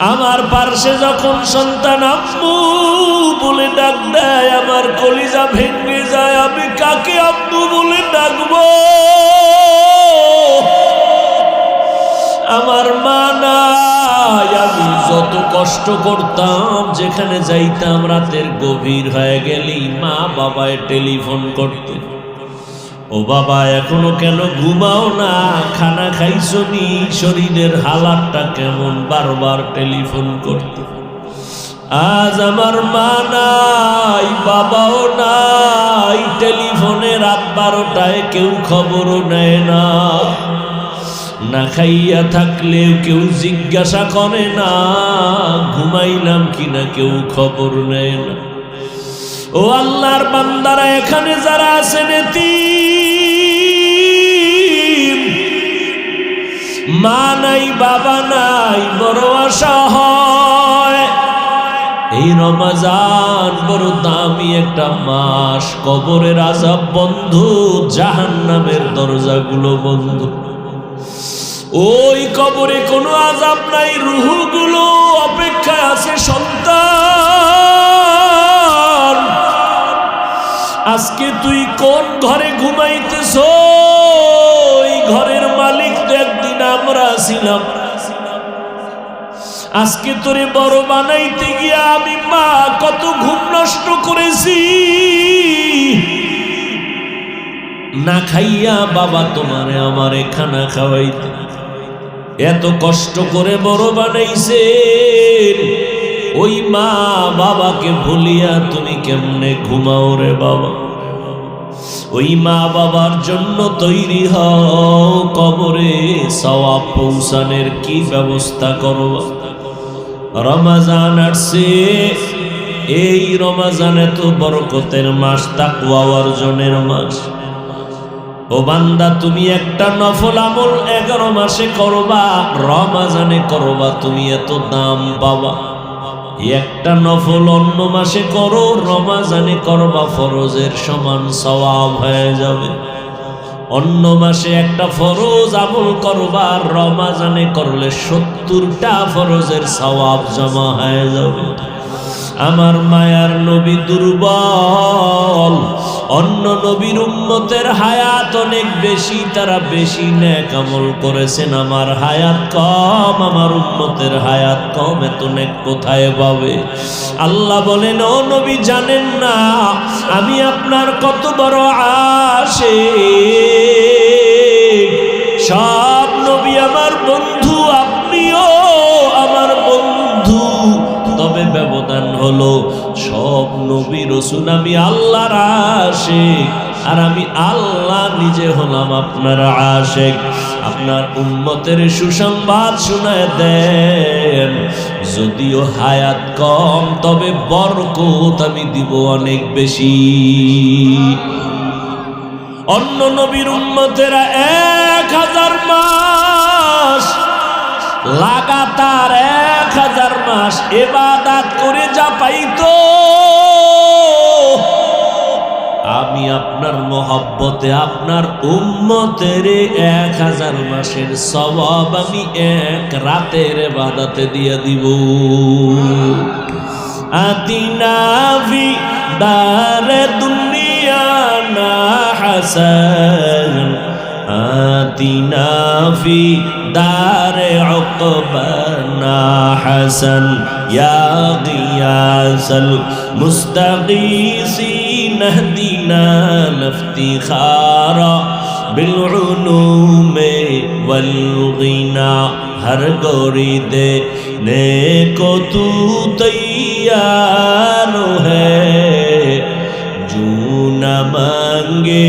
আমার পার্শ্বে যখন সন্তান আম্মু বলে ডাক দেয় আমার কলিজা ভেঙে যায়। আমি কাকে আম্মু বলে ডাকবো? আমার মা নাই। আমি যত কষ্ট করতাম, যেখানে যাইতাম রাতের গভীর হয়ে গেলেই মা বাবায় টেলিফোন করতে, ও বাবা এখনো কেন ঘুমাও না, খানা খাইছো নি, শরীরের হালাতটা কেমন, বারবার টেলিফোন করতে। আজ আমার মা নাই, বাবাও নাই, টেলিফোনে রাত 12টায় কেউ খবরও নেয় না। না খাইয়া থাকলেও কেউ জিজ্ঞাসা করে না, ঘুমাইলাম কিনা কেউ খবর নেয় না। ও আল্লাহর বান্দারা, এখানে যারা আছেন এতিম, মা নাই বাবা নাই, বড় আশা হয়। এই রমজান বড় দামি একটা মাস, কবরের আযাব বন্ধ, জাহান্নামের দরজাগুলো বন্ধ। ওই কবরে কোনো আযাব নাই, রূহগুলো অপেক্ষায় আছে সন্তান। আজকে তুই কোন ঘরে ঘুমাইতেছ? এই ঘরের মালিক তো একদিন আমরা ছিলাম। আজকে তোরে বড় বানাইতে গিয়া আমি মা কত ঘুম নষ্ট করেছি। না খাইয়া বাবা তোমারে আমারে খানা খাওয়াইতে এত কষ্ট করে বড় বানাইছে। ওই মা বাবাকে ভুলিয়া তুমি কেমনে ঘুমাও রে বাবা? ওই মা বাবার জন্য তৈরি হও, কবরে সওয়াব পৌঁছানোর কি ব্যবস্থা করো। রমজান আসছে, এই রমজানে তো বরকতের মাস, তাকওয়া অর্জনের মাস। ও বান্দা, তুমি একটা নফল আমল 11 মাসে করবা, রমজানে করবা, তুমি এত দাম পাবা। একটা নফল অন্য মাসে করো, রমজানে করবা, ফরজের সমান সওয়াব হয়ে যাবে। অন্য মাসে একটা ফরজ আমল করবা, রমজানে করলে 70টা ফরজের সওয়াব জমা হয়ে যাবে। আমার মায়ার নবী দুর্বল, অন্য নবীর উম্মতের হায়াত অনেক বেশি, তারা বেশি নেক আমল করেছেন। আমার হায়াত কম, আমার উম্মতের হায়াত কম, এত নেক কোথায় পাবে? আল্লাহ বলেন, ও নবী জানেন না আমি আপনার কত বড় আশিক? সব নবী আমার বন্ধু, আপনিও আমার বন্ধু, তবে ব্যবধান হলো সব নবী রাসূল আমি আল্লাহর আশিক, আর আমি আল্লাহ নিজে হলাম আপনার আশিক। আপনার উম্মতের সুসংবাদ শোনায় দেন, যদিও হায়াত কম তবে বরকত আমি দিব অনেক বেশি। অন্য নবীর উম্মতেরা 1000 মাস লাগাতার 1000 মাস ইবাদত করে যা পাইতো, আমি আপনার মহব্বতে আপনার উম্মতের 1000 মাসের সওয়াব আমি এক রাতের ইবাদতে দিয়ে দিব। আতিনা ফি দারে দুনিয়া না হাসান, আতিনা ফি দারে উকবানা হাসান, ইয়া গিয়াসাল মুস্তাগীসিন ইহদিনা ইফতিখারা বিল উলুমে ওয়াল গিনা। हर गोरी देने को तू तैयार है, जो न मांगे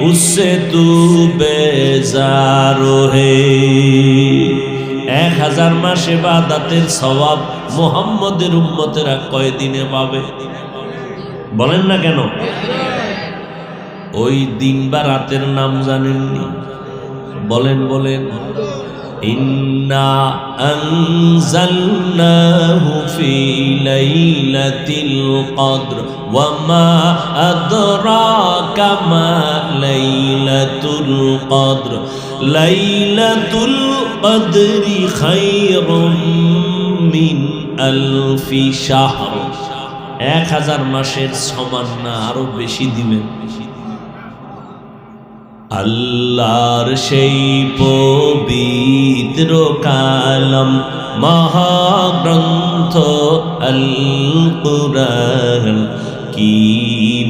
उससे तू बेजार है। 1000 মাস ইবাদতের সওয়াব মুহাম্মদের উম্মতেরা কয় দিনে পাবে? বলেন না কেন? ওই দিন বা রাতের নাম জানেননি? বলেন বলেন। ইন্না আনজালনাহু ফি লাইলাতিল কদর ওয়া মা আদরাকা মা লাইলাতুল কদর, লাইলাতুল কদরি খায়রুম মিন আলফি শাহর, 1000 মাসের সমান না, আরো বেশি দিবেন। আল্লাহর সেই পবিত্র কালাম মহাগ্রন্থ আল কুরআন, কি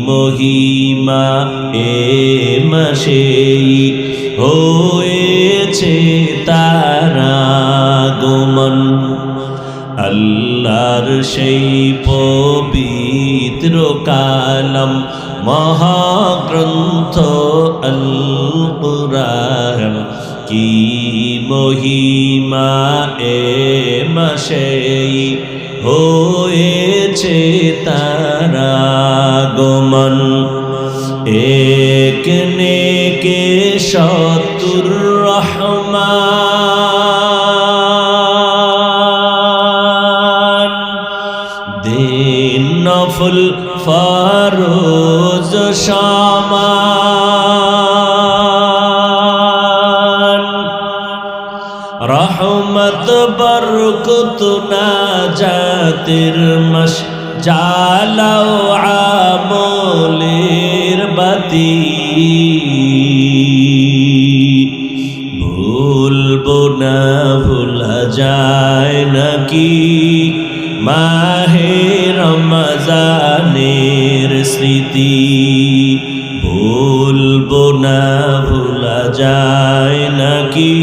মহিমা এ মাসেই হয়েছে তার আগমন। আল্লাহর সেই পবিত্র কালাম মহাগ্রন্থ আল কুরআন, কি মহিমা এ মাসেই হয়েছে তার আগমন। এক নেকে শতুর রহমান, দিন নফল ফরজ সমান, রহমত বরকত নাজাতের মাস, জ্বালাও আমলের বাতি। ভুলবো না ভোলা যায় নাকি মাহে রমজানের স্মৃতি, ভুলবো না ভোলা যায় নাকি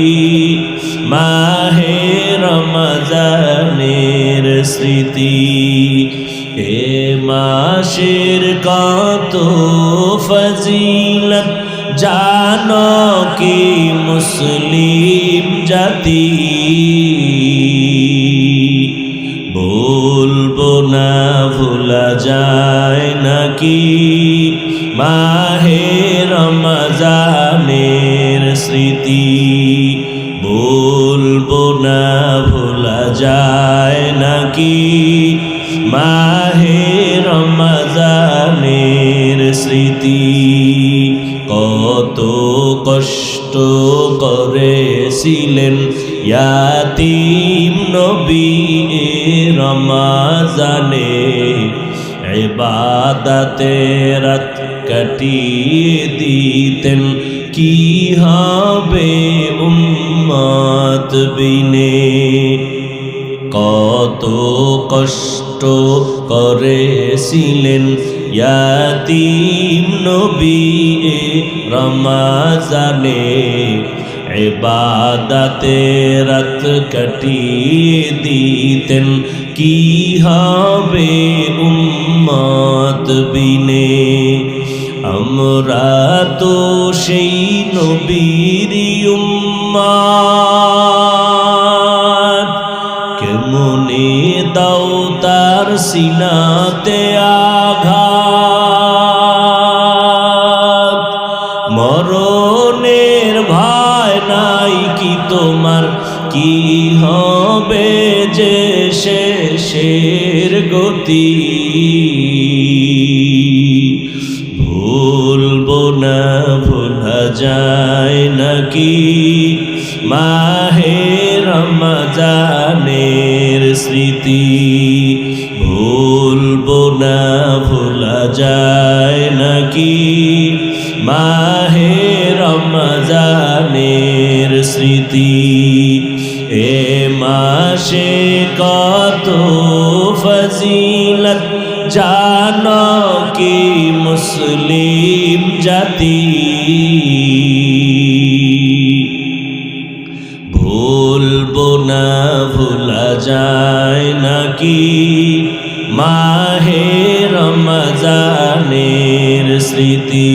মাহে রমজানের স্মৃতি। এ মাসের কত ফজিলত জানো কি মুসলিম জাতি, বলবো না ভোলা যায় নাকি মাহে রমজানের স্মৃতি, বলবো না ভোলা যায় নাকি মাহে রমজানের স্মৃতি। কত কষ্ট করেছিলেন ইয়াতীম নবী রমজানে, ইবাদতে রাত কাটিয়ে দিতেন, কি হবে উম্মত বিনে। কত কষ্ট করেছিলেন ইয়াতীম নবী রমজানে, ইবাদতে রাত কাটিয়ে দিতেন, কি হবে উম্মত বিনে। আমরা তো সেই নবীর উম্মত, কেমনে দাও তার সিনাতে আঘাত, মরণের ভয় নাই কি তোমার, কি হবে যে শেষের গতি। ভুলবো না ভোলা যায় নাকি মাহে রমজানের স্মৃতি, ভুলবো না ভোলা যায় নাকি মাহে রমজানের স্মৃতি। এ মাসে কত ফজিলত জানো কি মুসলিম জাতি, ভুলবো না ভোলা যায় নাকি মাহে রমজানের স্মৃতি,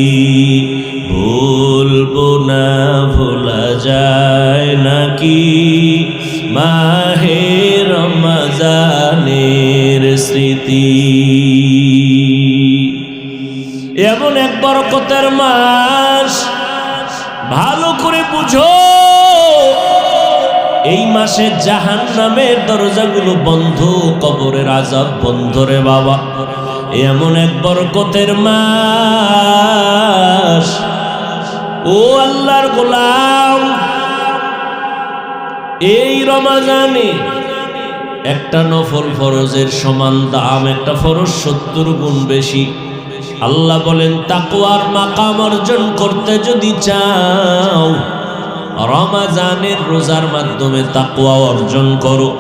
ভুলবো না ভোলা যায় নাকি মাহে রমজানের স্মৃতি। এমন এক বরকতের মাস, ভালো করে বুঝো। এই মাসে জাহান্নামের দরজাগুলো বন্ধ, কবরের আযাব বন্ধ রে বাবা। এমন এক বরকতের মাস। ও আল্লাহর গোলাম, এই রমজানে একটা নফল ফরজের সমান দাম, একটা ফরজ 70 গুণ বেশি। আল্লাহ বলেন তাকওয়ার মাকাম অর্জন করতে যদি চাও রমজানের রোজার মাধ্যমে তাকওয়া অর্জন করো।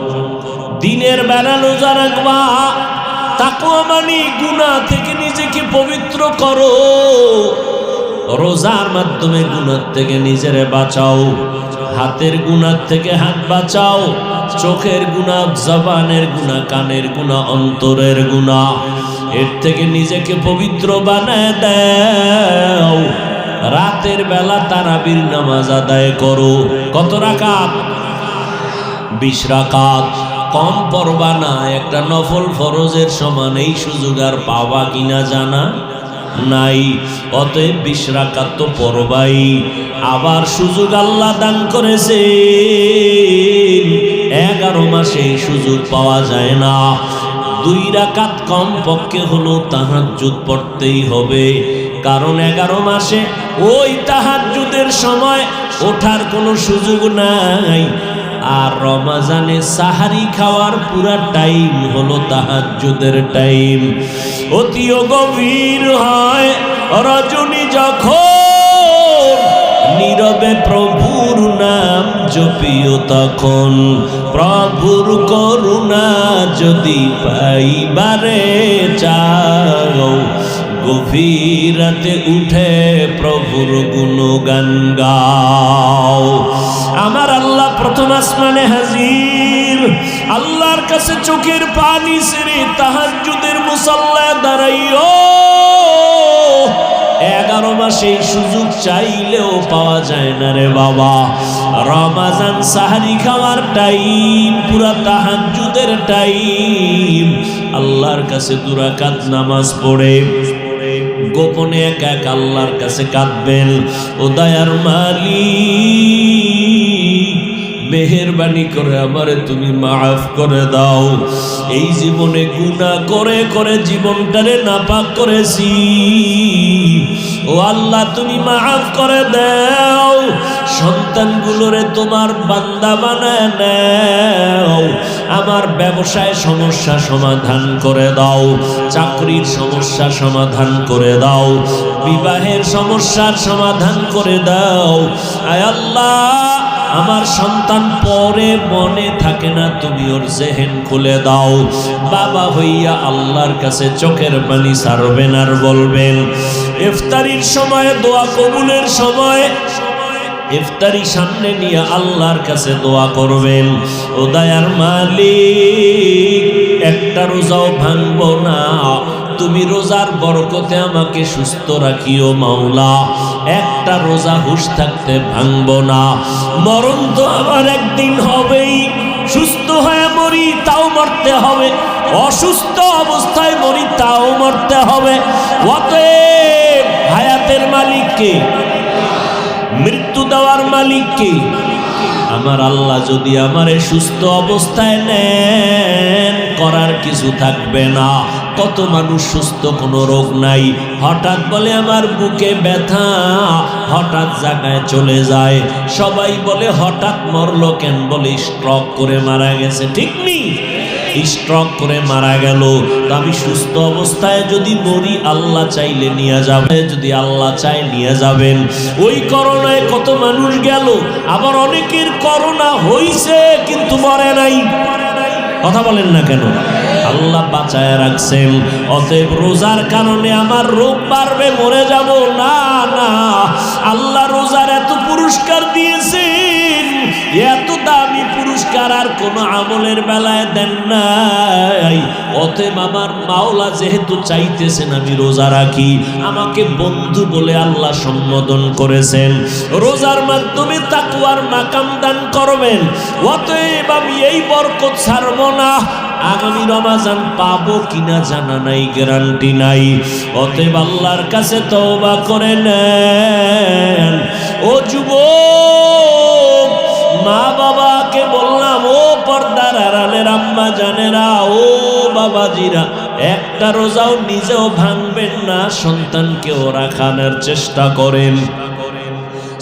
দিনের বেলা রোজা রাখবা, তাকওয়া মানে গুনাহ থেকে নিজেকে পবিত্র করো। রোজার মাধ্যমে গুনাহ থেকে নিজেরে বাঁচাও, হাতের গুনাহ থেকে হাত বাঁচাও, চোখের গুনাহ, জবানের গুনাহ, কানের গুনাহ, অন্তরের গুনাহ, এর থেকে নিজেকে পবিত্র বানায় দাও। রাতের বেলা তারাবির নামাজ আদায় করো। কত রাকাত? 20 রাকাত। কম পড়বা না, একটা নফল ফরজের সমান এই সুযোগ আর পাওয়া কিনা জানা নাই। অতএব 20 রাকাত তো পড়বাই। আবার সুযোগ আল্লাহ দান করেছে, 11 মাসে এই সুযোগ পাওয়া যায় না। 2 রাকাত কম পক্ষে হলো তাহাজ্জুদ পড়তেই হবে, কারণ 11 মাসে ওই তাহাজ্জুদের সময় ওঠার কোনো সুযোগ নাই। আর রমজানে সাহারি খাওয়ার পুরা টাইম হলো তাহাজ্জুদের টাইম। অতিও গভীর হয় রজনী যখন, নীরবে প্রভুর নাম জপিও তখন। প্রভুর করুণা যদি পাইবারে চাও, গভীর রাতে উঠে প্রভুর গুণগান গাও। আমার আল্লাহ প্রথম আসমানে হাজির, আল্লাহর কাছে চোখের পানি ছেড়ে তাহাজ্জুদের মুসাল্লায় দাঁড়াইও। 11 মাসে এই সুযোগ চাইলেও পাওয়া যায় না রে বাবা। রমজান সাহারি খাওয়ার টাইম, পুরা তাহাজ্জুদের টাইম। আল্লাহর কাছে 2 রাকাত নামাজ পড়ে গোপনে একা একা আল্লাহর কাছে কাঁদবেন, ও দয়ার মালিক, মেহেরবানি করে আমারে তুমি মাফ করে দাও। এই জীবনে গুনাহ করে করে জীবনটারে নাপাক করেছি, ও আল্লাহ তুমি মাফ করে দাও। সন্তানগুলোরে তোমার বান্দা বানায় নাও। আমার ব্যবসায় সমস্যা সমাধান করে দাও, চাকরির সমস্যা সমাধান করে দাও, বিবাহের সমস্যার সমাধান করে দাও। আয় আল্লাহ, আমার সন্তান পরে মনে থাকে না, তুমি ওর জেহেন খুলে দাও। বাবা হইয়া আল্লাহর কাছে চোখের পানি ছাড়বেন আর বলবেন, ইফতারির সময় দোয়া কবুলের সময় ইফতারি সামনে নিয়ে আল্লাহর কাছে দোয়া করবেন, ও দয়ার মালিক, একটা রোজাও ভাঙবো না, তুমি রোজার বরকতে আমাকে সুস্থ রাখিও মাওলা। একটা রোজা হুঁশ থাকতে ভাঙবো না। মরণ তো আমার একদিন হবেই, সুস্থ হয়ে মরি তাও মরতে হবে, অসুস্থ অবস্থায় মরি তাও মরতে হবে। অতএব হায়াতের মালিক কে? মৃত্যু দেওয়ার মালিক কে? আমার আল্লাহ যদি আমারে সুস্থ অবস্থায় নেন, করার কিছু থাকবে না। কত মানুষ সুস্থ, কোনো রোগ নাই, হঠাৎ বলে আমার বুকে ব্যথা, হঠাৎ জায়গায় চলে যায়। সবাই বলে হঠাৎ মরলো কেন? বলে স্ট্রোক করে মারা গেছে। ঠিক নেই? স্ট্রোক করে মারা গেল। তো আমি সুস্থ অবস্থায় যদি মরি, আল্লাহ চাইলে নিয়ে যাবে, যদি আল্লাহ চায় নিয়ে যাবেন। ওই করোনায় কত মানুষ গেল, আবার অনেকের করোনা হইছে কিন্তু মরে নাই। কথা বলেন না কেন? আল্লাহ বাঁচায় রাখছেন। অতএব রোজার কারণে আমার রোগ বাড়বে, মরে যাব না, না। আল্লাহ রোজার এত পুরস্কার দিয়েছেন, এত দামি পুরস্কার আর কোন আমলের বেলায় দেন নাই। অতএব আমার মাওলা যেহেতু চাইতেছেন আমি রোজা রাখি, আমাকে বন্ধু বলে আল্লাহ সম্বোধন করেছেন, রোজার মাধ্যমে তাকওয়ার মাকাম দান করবেন। অতএব আমি এই বরকত ছাড়ব না। আগামী রমজান পাবো কিনা জানা নাই, গ্যারান্টি নাই। অতএব আল্লাহর কাছে তওবা করে নেন। ও যুবক, মা বাবাকে বললাম, ও পর্দার আড়ালের আম্মা জানেরা, ও বাবাজিরা, একটা রোজাও নিজেও ভাঙবেন না, সন্তানকেও রাখানোর চেষ্টা করেন।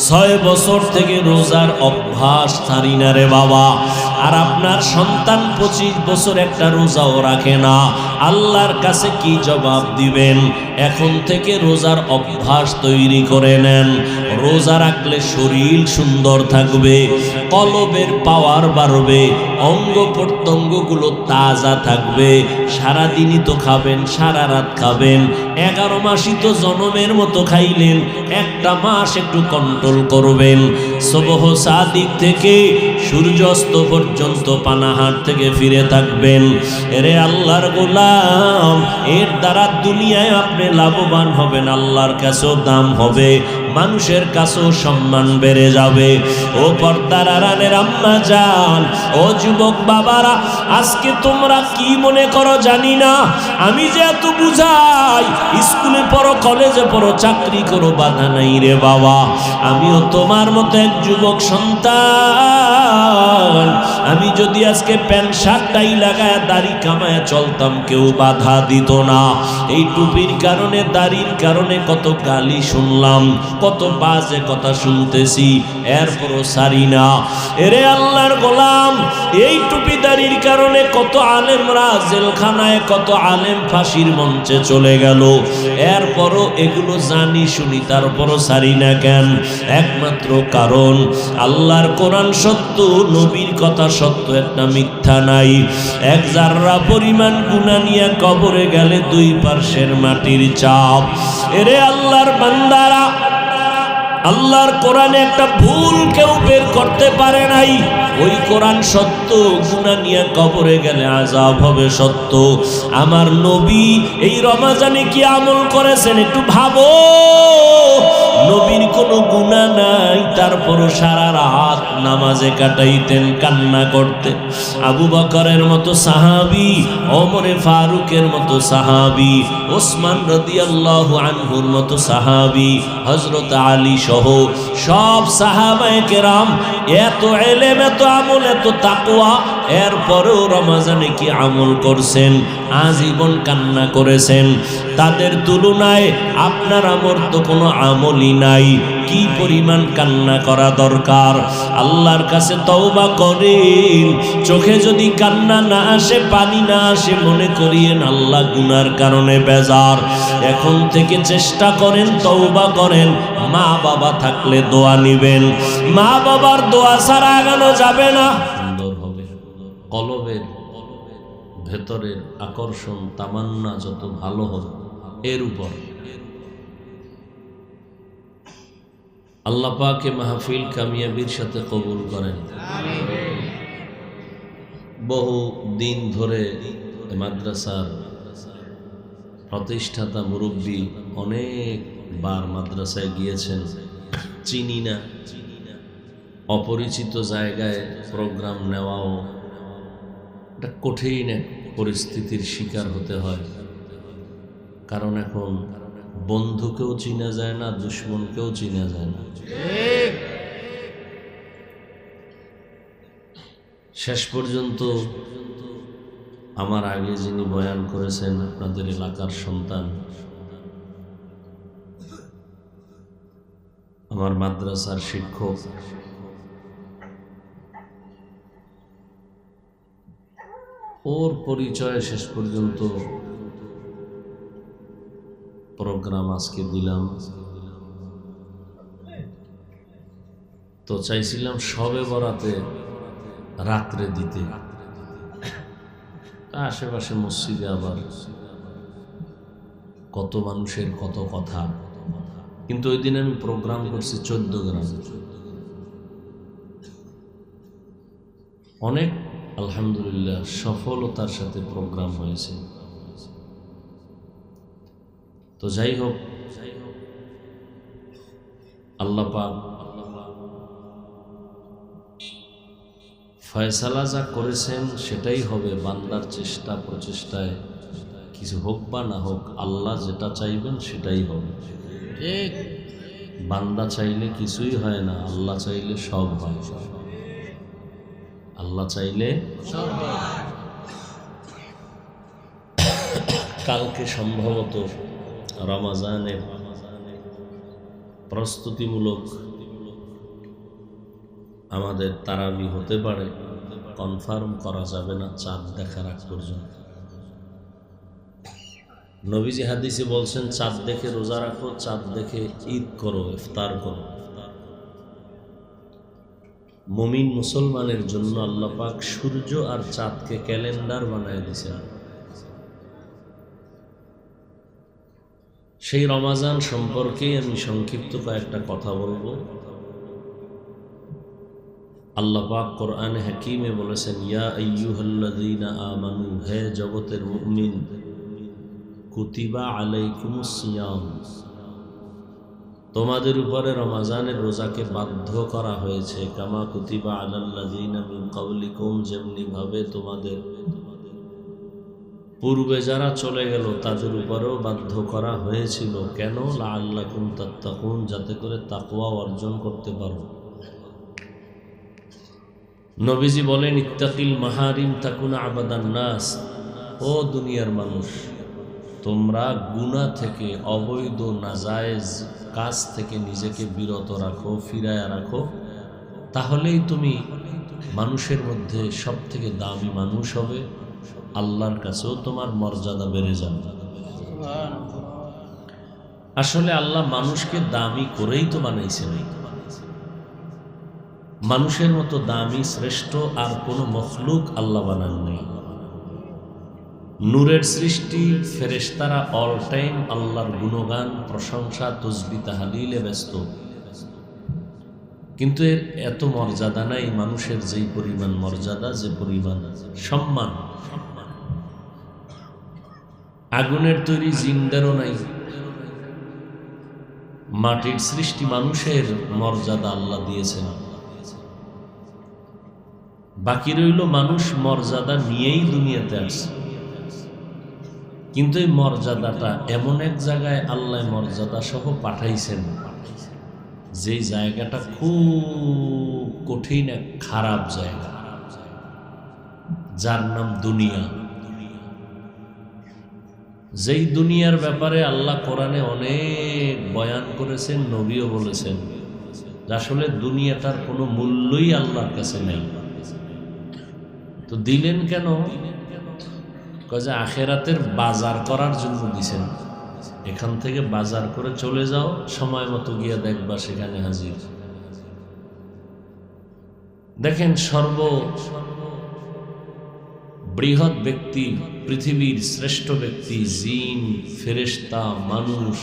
6 বছর থেকে রোজার অভ্যাস ছাড়ি না রে বাবা। আর আপনার সন্তান 25 বছর একটা রোজাও রাখে না, আল্লাহর কাছে কি জবাব দিবেন? এখন থেকে রোজার অভ্যাস তৈরি করে নেন। রোজা রাখলে শরীর সুন্দর থাকবে, কলবের পাওয়ার বাড়বে, অঙ্গ প্রত্যঙ্গগুলো তাজা থাকবে। সারাদিনই তো খাবেন, সারা রাত খাবেন, 11 মাসই তো জনমের মতো খাইলেন, একটা মাস একটু কন্ট্রোল করবেন। সুবহ সাদিক থেকে সূর্যাস্ত পর্যন্ত পানাহার থেকে ফিরে থাকবেন। এরে আল্লাহর গোলাম, এর দ্বারা দুনিয়ায় আপনি লাভবান হবেন, আল্লাহর কাছেও দাম হবে, মানুষের কাছেও সম্মান বেড়ে যাবে। ও পর্দার আড়ালের আম্মা জান, ও যুবক বাবারা, আজকে তোমরা কি মনে করো জানি না, আমি যে এত বুঝাই, স্কুলে পড়ো, কলেজে পড়ো, চাকরি করো, বাধা নাই রে বাবা। আমিও তোমার মতো এক যুবক সন্তান। আমি যদি আজকে প্যান্ট শার্টটাই লাগায় দাড়ি কামায় চলতাম, কেউ বাধা দিত না। এই টুপির কারণে, দাড়ির কারণে কত গালি শুনলাম, কত বাজে কথা শুনতেছি, এরপরও সারি না। এরে আল্লাহর গোলাম, এই টুপি দাড়ির কারণে কত আলেমরা জেলখানায়, কত আলেম ফাঁসির মঞ্চে চলে গেল, এরপরও এগুলো জানি শুনি, তারপরও সারি না কেন? একমাত্র কারণ আল্লাহর কোরআন সত্য, নবীর কথা সত্য, একটা মিথ্যা নাই। এক জাররা পরিমাণ গুনাহ নিয়ে কবরে গেলে 2 পার্শ্বের মাটির চাপ। এরে আল্লাহর বান্দারা, আল্লাহর কোরআনে একটা ভুল কেউ বের করতে পারে নাই। ওই কোরআন সত্য, গুনাহ নিয়ে কবরে গেলে আযাব হবে সত্য। আমার নবী এই রমজানে কি আমল করেছেন একটু ভাবো। নবীর কোনো গুনাহ নাই, তারপরও সারা রাত নামাজে কাটাইতেন, কান্না করতেন। আবু বকরের মতো সাহাবী, ওমরে ফারুকের মতো সাহাবী, ওসমান রাদিয়াল্লাহু আনহুর মতো সাহাবী, হযরত আলী সহ সব সাহাবায়ে কেরাম এত ইলম, এত আমল, এত তাকওয়া, এরপরেও রমজানে কি আমল করছেন? আজীবন কান্না করেছেন। তাদের তুলনায় আপনার আমার তো কোনো আমলই নাই। কি পরিমাণ কান্না করা দরকার! আল্লাহর কাছে তওবা করেন। চোখে যদি কান্না না আসে, পানি না আসে, মনে করিয়েন আল্লাহ গুনার কারণে বেজার। এখন থেকে চেষ্টা করেন, তওবা করেন। মা বাবা থাকলে দোয়া নিবেন, মা বাবার দোয়া ছাড়া আগানো যাবে না। সুন্দর হবে কলবের ভেতরের আকর্ষণ, তামান্না যত ভালো হবে, এর উপর আল্লাহ পাকে মাহফিল কামিয়াবির সাথে কবুল করেন। বহু দিন ধরে মাদ্রাসার প্রতিষ্ঠাতা মুরব্বী অনেকবার মাদ্রাসায় গিয়েছেন, চিনি না। অপরিচিত জায়গায় প্রোগ্রাম নেওয়াও একটা কঠিন এক পরিস্থিতির শিকার হতে হয়। কারণ এখন বন্ধুকেও চিনা যায় না, দুশ্মনকেও চিনা যায় না। শেষ পর্যন্ত আমার আগে যিনি বয়ান করেছেন, আপনাদের এলাকার সন্তান, আমার মাদ্রাসার শিক্ষক, ওর পরিচয় শেষ পর্যন্ত প্রোগ্রাম আজকে দিলাম। তো চাইছিলাম সবে বরাতে রাত্রে দিতে, আশেপাশে মসজিদে আবার কত মানুষের কত কথা। কিন্তু ওই দিন আমি প্রোগ্রাম করছি 14 গ্রাম। অনেক আলহামদুলিল্লাহ সফলতার সাথে প্রোগ্রাম হয়েছে। তো যাই হোক, আল্লাহ পাক ফয়সালা যা করেছেন সেটাই হবে। বান্দার চেষ্টা প্রচেষ্টায় কিছু হোক বা না হোক, আল্লাহ যেটা চাইবেন সেটাই হবে। ঠিক, বান্দা চাইলে কিছুই হয় না, আল্লাহ চাইলে সব হয়। আল্লাহ চাইলে সব হয়। কালকে সম্ভবত রমজানের প্রস্তুতিমূলক আমাদের তারাবি হতে পারে। কনফার্ম করা যাবে না চাঁদ দেখার আগ পর্যন্ত। নবীজি হাদিসে বলছেন, চাঁদ দেখে রোজা রাখো, চাঁদ দেখে ঈদ করো, ইফতার করো। মুমিন মুসলমানের জন্য আল্লাহ পাক সূর্য আর চাঁদকে ক্যালেন্ডার বানায় দিয়েছেন। সেই রমাজান সম্পর্কে আমি সংক্ষিপ্ত কয়েকটা কথা বলবো। আল্লাহ পাক কোরআনে হাকিমে বলেছেন, ইয়া আইয়ুহাল্লাযীনা আমানু, হে জগতের মুমিন, কুতিবা আলাইকুমুস সিয়াম, তোমাদের উপরে রমাজানের রোজাকে বাধ্য করা হয়েছে, কামা কুতিবা আলাল্লাযীনা মিন ক্বাবলিকুম, যেমনি ভাবে তোমাদের পূর্বে যারা চলে গেল তাদের উপরেও বাধ্য করা হয়েছিল। কেন? লাআল্লাকুম তাত্তাকুন, যাতে করে তাকওয়া অর্জন করতে পারো। নবীজি বলেন, ইত্তাকিল মাহারিম তাকুন আবাদান নাস, ও দুনিয়ার মানুষ, তোমরা গুনাহ থেকে, অবৈধ নাজায়েজ কাজ থেকে নিজেকে বিরত রাখো, ফিরায়া রাখো, তাহলেই তুমি মানুষের মধ্যে সব থেকে দামি মানুষ হবে, আল্লাহর কাছেও তোমার মর্যাদা বেড়ে যাবে। আসলে আল্লাহ মানুষকে দামি করেই তো বানাইছেন। মানুষের মতো দামি শ্রেষ্ঠ আর কোনো মখলুক আল্লাহ বানান নেই। নূরের সৃষ্টি ফেরেশতারা অল টাইম আল্লাহর গুণগান, প্রশংসা, তসবিহ তাহলিলে ব্যস্ত, কিন্তু এর এত মর্যাদা নাই মানুষের যেই পরিমাণ মর্যাদা, যে পরিমাণ সম্মান। আগুনের তৈরি জিনদেরও নাই। মাটির সৃষ্টি মানুষের মর্যাদা আল্লাহ দিয়েছেন। বাকি রইল মানুষ মর্যাদা নিয়েই দুনিয়াতে আসে, কিন্তু এই মর্যাদাটা এমন এক জায়গায় আল্লাহ মর্যাদা সহ পাঠাইছেন, যেই জায়গাটা খুব কঠিন, এক খারাপ জায়গা, যার নাম দুনিয়া। যেই দুনিয়ার ব্যাপারে আল্লাহ কোরআনে অনেক বয়ান করেছেন, নবীও বলেছেন যে আসলে দুনিয়াটার কোনো মূল্যই আল্লাহর কাছে নেই। তো দিলেন কেন? যে আখেরাতের বাজার করার জন্য দিছেন। এখান থেকে বাজার করে চলে যাও, সময় মতো গিয়ে দেখবা সেখানে হাজির। দেখেন, বৃহৎ ব্যক্তি, পৃথিবীর শ্রেষ্ঠ ব্যক্তি, জিন, ফেরেশতা, মানুষ,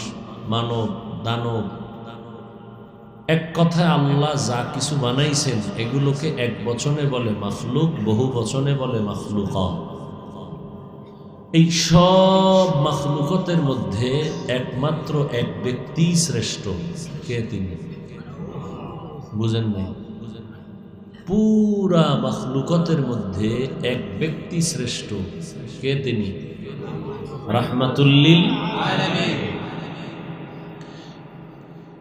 মানব, দানব, এক কথায় আল্লাহ যা কিছু বানাইছেন এগুলোকে এক বচনে বলে মাখলুক, বহু বচনে বলে মাখলুকা। এই সব মাখলুকতের মধ্যে একমাত্র এক ব্যক্তি শ্রেষ্ঠ। কে তিনি? বুঝেন নাই? পুরা মাখলুকতের মধ্যে এক ব্যক্তি শ্রেষ্ঠ। কে তিনি? রাহমাতুল লিল আলামিন।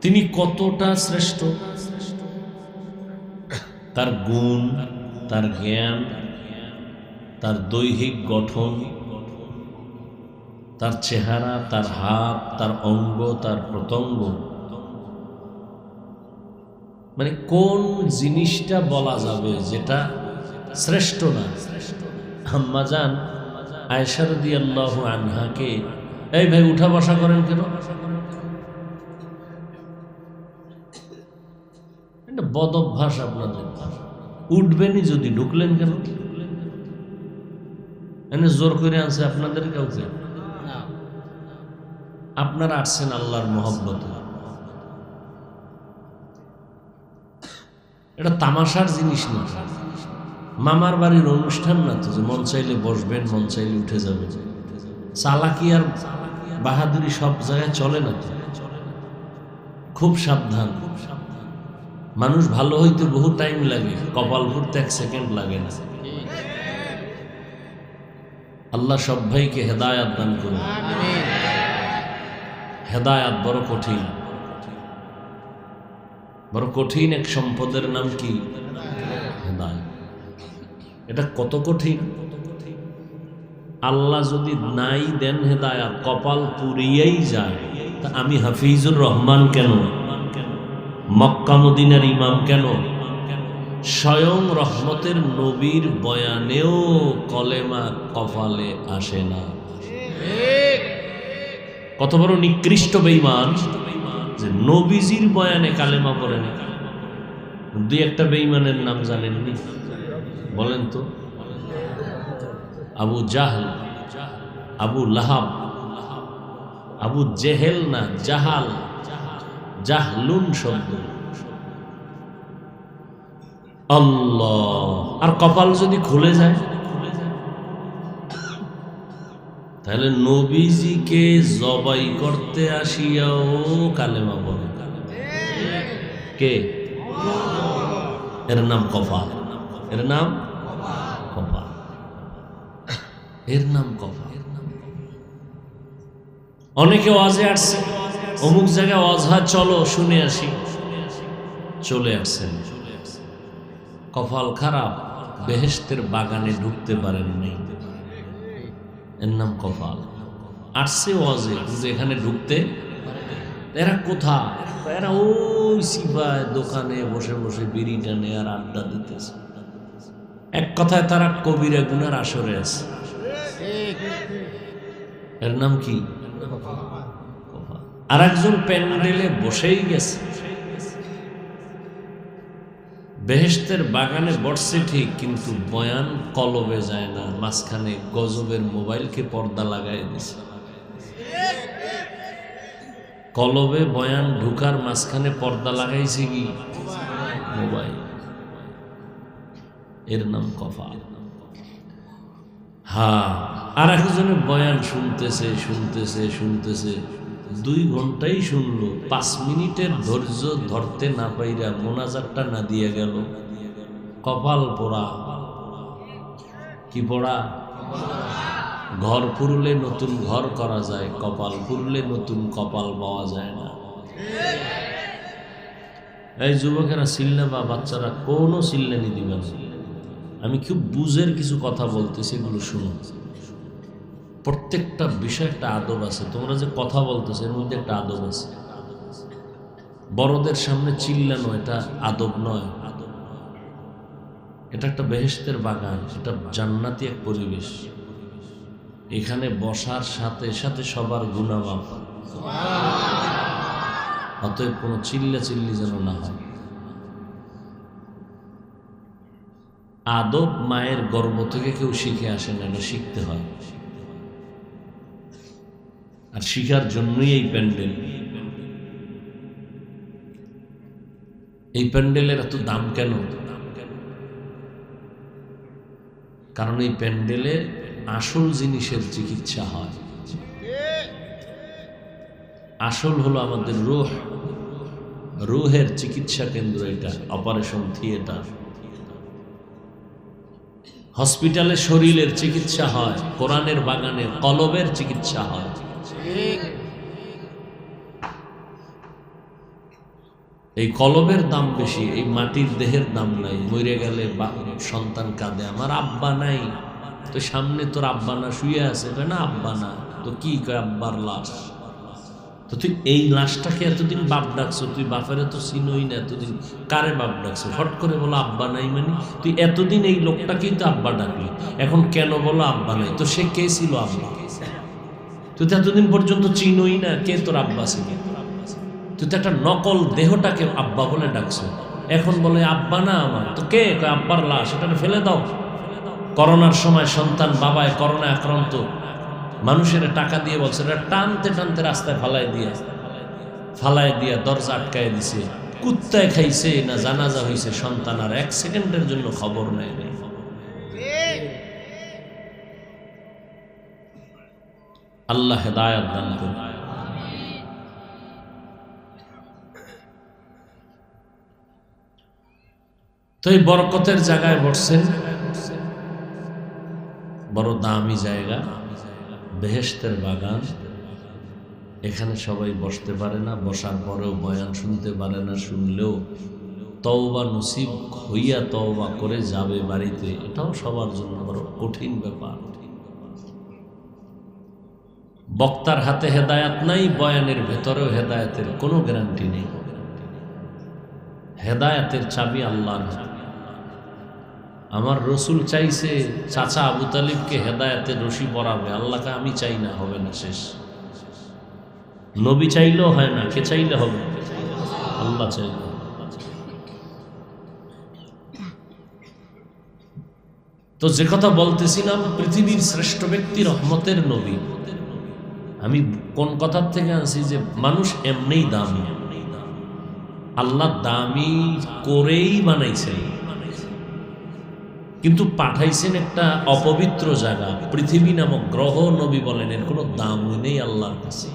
তিনি কতটা শ্রেষ্ঠ! তার গুণ, তার জ্ঞান, তার দৈহিক গঠন, তার চেহারা, তার হাত, তার অঙ্গ, তার প্রত্যঙ্গ, মানে কোন জিনিসটা বলা যাবে যেটা শ্রেষ্ঠ না? আম্মা জান আয়েশা রাদিয়াল্লাহু আনহাকে, এই ভাই উঠা বসা করেন কেন? এটা বদ অভ্যাস আপনাদের। উঠবেনই যদি, ঢুকলেন কেন? এনে জোর করে আনছে আপনাদের কাউকে? আপনারা আসছেন আল্লাহর মহব্বতে। এটা তামাশার জিনিস না, মামার বাড়ির অনুষ্ঠান না তো যে মন চাইলে বসবেন, মন চাইলে উঠে যাবেন। চালাকি আর বাহাদুরি সব জায়গায় চলে না তো। খুব সাবধান। মানুষ ভালো হইতে বহু টাইম লাগে, কপাল ফুটতে 1 সেকেন্ড লাগে না। আল্লাহ সব ভাইকে হেদায়াত দান করুন। হেদায়াত বড় কঠিন, বড় কঠিন এক সম্পদের নাম কি? হেদায়াত। এটা কত কঠিন! আল্লাহ যদি নাই দেন হেদায়াত, কপাল পুড়িয়েই যায়। তা আমি হাফিজুর রহমান কেন? মক্কা মদিনার ইমাম কেন? স্বয়ং রহমতের নবীর বয়ানেও কলেমা কপালে আসে না। কত বড় নিকৃষ্ট বেঈমান যে নবীজির বয়ানে কালেমা পড়ে না। দুই একটা বেঈমানের নাম জানেননি? বলেন তো। আবু জাহল, আবু লাহাব, আবু জেহেল না জাহাল, জাহলুন শব্দ। আল্লাহ! আর কপাল যদি খুলে যায় তাহলে নবীজিকে জবাই করতে আসিয়াও কালেমা পড়ে। কে? এর নাম কপাল, এর নাম কপাল, এর নাম কপাল। অনেকে ওয়াজে আসছে, অমুক জায়গায় ওয়াজ হয়, চলো শুনে আসি, চলে আসছেন, কপাল খারাপ, বেহেশতের বাগানে ঢুকতে পারেন নাই, এর নাম কপাল। আসছে ওয়াজে কিন্তু এখানে ঢুকতে, এরা কোথা? এরা ওই সিপায় দোকানে বসে বসে বিড়ি টানে আর আড্ডা দিতেছে। এক কথায় তারা কবিরা গুনার আসরে আছে। এর নাম কি? আর একজন প্যান্ডেলে বসেই গেছে, বেহেশতের বাগানে বসছে ঠিক, কিন্তু বয়ান কলবে যায় না, মাঝখানে গজবের মোবাইলকে পর্দা লাগাই দিছে। কলবে বয়ান ঢুকার মাঝখানে পর্দা লাগাইছে কি? মোবাইল। এর নাম কপাল। হ্যাঁ, আর একজনে বয়ান শুনতেছে শুনতেছে শুনতেছে, 2 ঘন্টাই শুনলো, 5 মিনিটের ধৈর্য ধরতে না পাইরা মোনাজাতটা না দিয়ে গেল। কপাল পোড়া। কি পোড়া? ঘর পুরলে নতুন ঘর করা যায়, কপাল পুরলে নতুন কপাল পাওয়া যায় না। এই যুবকেরা সিল্লা বা বাচ্চারা কোনো সিল্লানি দিবে না। আমি খুব বুঝের কিছু কথা বলতেছি, এগুলো শুনো। প্রত্যেকটা বিষয় একটা আদব আছে। তোমরা যে কথা বলতেছো এর মধ্যে একটা আদব আছে। বড়দের সামনে চিল্লানো এটা আদব নয়, এটা একটা বেহেশতের বাগান, এটা জান্নাতি এক পরিবেশ। এখানে বসার সাথে সাথে সবার গুনাহ মাফ। অতএব কোনো চিল্লা চিল্লি যেন না হয়। আদব মায়ের গর্ভ থেকে কেউ শিখে আসে না, এটা শিখতে হয়। আর শিখার জন্যই এই প্যান্ডেল। এই প্যান্ডেলের এত দাম কেন? কারণ এই প্যান্ডেলে আসল জিনিসের চিকিৎসা হয়। আসল হলো আমাদের রূহ, রূহের চিকিৎসা কেন্দ্র এটা, অপারেশন থিয়েটার। হসপিটালে শরীরের চিকিৎসা হয়, কোরআনের বাগানে কলবের চিকিৎসা হয়। এই কলবের দাম বেশি, এই মাটির দেহের দাম নাই। মরে গেলে সন্তান কাঁদে, আমার আব্বা নাই। তো সামনে তোর আব্বা না শুয়ে আছে, না আব্বা না, তো কি কয় আব্বার লাশ। তো তুই এই লাশটাকে এতদিন বাপ ডাকছো, তুই বাপের তো চিনোই না, এতদিন কারে বাপ ডাকছো? হট করে বলো আব্বা নাই, মানে তুই এতদিন এই লোকটাকেই তো আব্বা ডাকলি, এখন কেন বলো আব্বা নাই? তো সে কে ছিল আব্বা? তুই তো এতদিন পর্যন্ত চিনোই না কে তোর আব্বা ছিল। তুই তো একটা নকল দেহটাকে আব্বা বলে ডাকছো, এখন বলে আব্বা না আমার, তো কে? আব্বার লাশ, এটা ফেলে দাও। করোনার সময় সন্তান বাবায় করোনা আক্রান্ত, মানুষের টাকা দিয়ে বলছে, এটা টানতে টানতে রাস্তায় ফালাই দিয়া দরজা আটকায় দিছে। কুত্তায় খাইছে না জানাজা হয়েছে, সন্তান আর 1 সেকেন্ডের জন্য খবর নেয়। আল্লাহ হেদায়েত দান করুন। তো এই বরকতের জায়গায় বসছেন, বড় দামি জায়গা, বেহেশতের বাগান। এখানে সবাই বসতে পারে না, বসার পরেও বয়ান শুনতে পারে না, শুনলেও তওবা নসিব হইয়া তওবা করে যাবে বাড়িতে, এটাও সবার জন্য বড় কঠিন ব্যাপার। বক্তার হাতে হেদায়েত নাই, বয়ানের ভেতরেও হেদায়েতের কোনো গ্যারান্টি নেই। হেদায়েতের চাবি আল্লাহর হাতে। আমার রসুল চাইছে চাচা আবু তালিবকে হেদায়েতের রশি পরাবে, আল্লাহকে আমি চাই না, হবে না, শেষ। নবী চাইলেও হয় না, কে চাইলে হবে? আল্লাহ চাইলে। তো যে কথা বলতেছিলাম, পৃথিবীর শ্রেষ্ঠ ব্যক্তি রহমতের নবী। আমি কোন কথার থেকে আনছি যে মানুষ এমনিই দামি, আল্লাহ দামি করেই বানাইছেন, কিন্তু পাঠাইছেন একটা অপবিত্র জায়গা, পৃথিবী নামক গ্রহ। নবী বলেন এর কোনো দামই নেই আল্লাহর কাছে।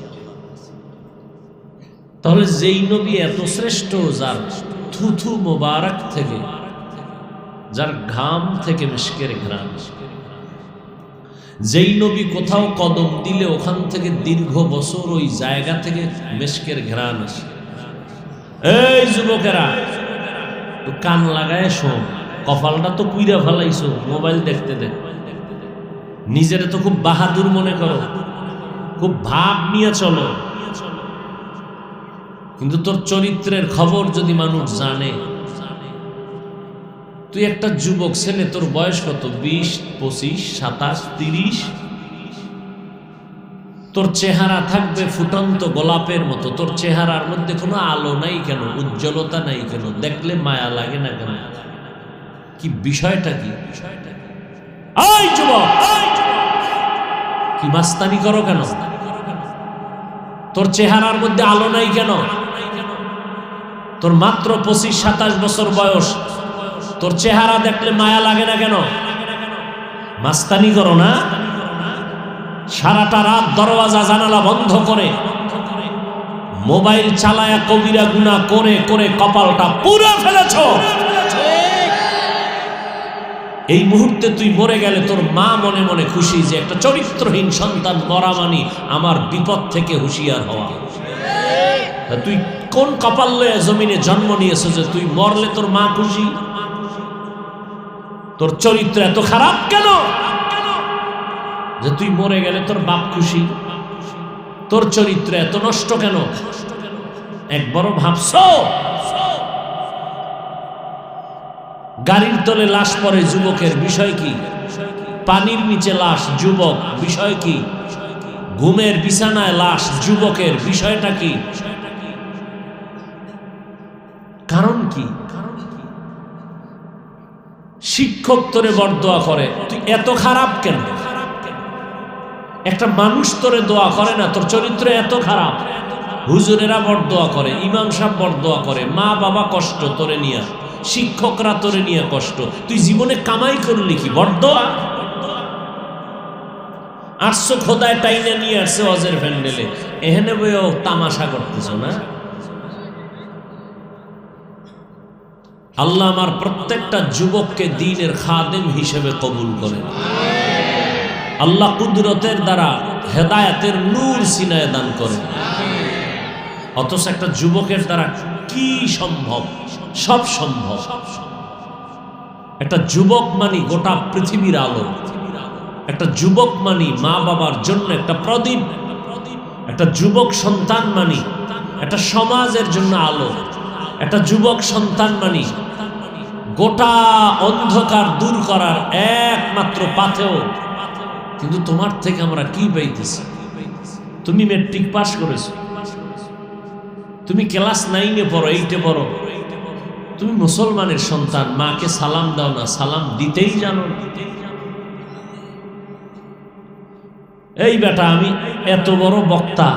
তাহলে যেই নবী এত শ্রেষ্ঠ, যার থুথু মোবারক থেকে, যার ঘাম থেকে মিশকের ঘ্রাণ, যেই নবী কোথাও কদম দিলে ওখান থেকে দীর্ঘ বছর ওই জায়গা থেকে মিশকের ঘ্রাণ আসে। এই যুবকেরা, তো কান লাগায় শোন, কপালটা তো পুইরা ফেলাইছো মোবাইল দেখতে দেখতে। নিজেরে তো খুব বাহাদুর মনে করো, খুব ভাব নিয়ে চলো, কিন্তু তোর চরিত্রের খবর যদি মানুষ জানে। তুই একটা যুবক ছেলে, তোর বয়স কত? 20, 25, 27, 30। তোর চেহারা থাকবে ফুটন্ত গোলাপের মতো, তোর চেহারার মধ্যে কোনো আলো নাই কেন, উজ্জ্বলতা নাই কেন, দেখলে মায়া লাগে না কেন? কি বিষয়টা কি? এই যুবক, কি মাস্তানি করো কেন? তোর চেহারার মধ্যে আলো নাই কেন? তোর মাত্র 25-27 বছর বয়স, তোর চেহারা দেখলে মায়া লাগে না কেন? মাস্তানি করো না? সারাটা রাত দরওয়াজা জানালা বন্ধ করে মোবাইল চালায়া কবিরা গুনাহ করে করে কপালটা পুরো ফেলেছ। এই মুহূর্তে তুই মরে গেলে তোর মা মনে মনে খুশি যে একটা চরিত্রহীন সন্তান মরা মানি আমার বিপদ থেকে হুঁশিয়ার হওয়া। তুই কোন কপাল লয়ে জমিনে জন্ম নিয়েছ যে তুই মরলে তোর মা খুশি? তোর চরিত্র এত খারাপ কেন যে তুই মরে গেলে তোর বাপ খুশি? তোর চরিত্র এত নষ্ট কেন? একবারও ভাবছো? গাড়ির তলে লাশ পড়ে যুবকের, বিষয় কি? পানির নিচে লাশ, যুবক, বিষয় কি? ঘুমের বিছানায় লাশ, যুবকের, বিষয়টা কি? কারণ কি? শিক্ষক তোরে বরদোয়া করে, তুই এত খারাপ কেন? একটা মানুষ তোরে দোয়া করে না, তোর চরিত্র এত খারাপ। হুজুরেরা বরদোয়া করে, ইমাম সাহেব বরদোয়া করে, মা বাবা কষ্ট তোরে নিয়ে, শিক্ষকরা তোরে নিয়ে কষ্ট, তুই জীবনে কামাই করলি কি? বরদোয়া। আসছো খোদায় টাইনে নিয়ে আসছে অজের প্যান্ডেলে, এখানে বইও তামাশা করতেছ না? আল্লাহ আমার প্রত্যেকটা যুবককে দ্বীনের খাদেম হিসেবে কবুল করেন। আল্লাহ কুদরতের দ্বারা হেদায়েতের নূর সিনায় দান করেন। অথচ একটা যুবকের দ্বারা কি সম্ভব? সব সম্ভব। একটা যুবক মানি গোটা পৃথিবীর আলো, একটা যুবক মানি মা বাবার জন্য একটা প্রদীপ, একটা যুবক সন্তান মানি একটা সমাজের জন্য আলো, একটা যুবক সন্তান মানি গোটা অন্ধকার দূর করার একমাত্র পাথেয়। কিন্তু তোমার থেকে আমরা কি পাইতেছি? তুমি ম্যাট্রিক পাস করেছো, তুমি ক্লাস 9-এ পড়ো, 8-এ পড়ো, তুমি মুসলমানের সন্তান, মাকে সালাম দাও না, সালাম দিতেই জানো না। এই বেটা, আমি এত বড় বক্তা,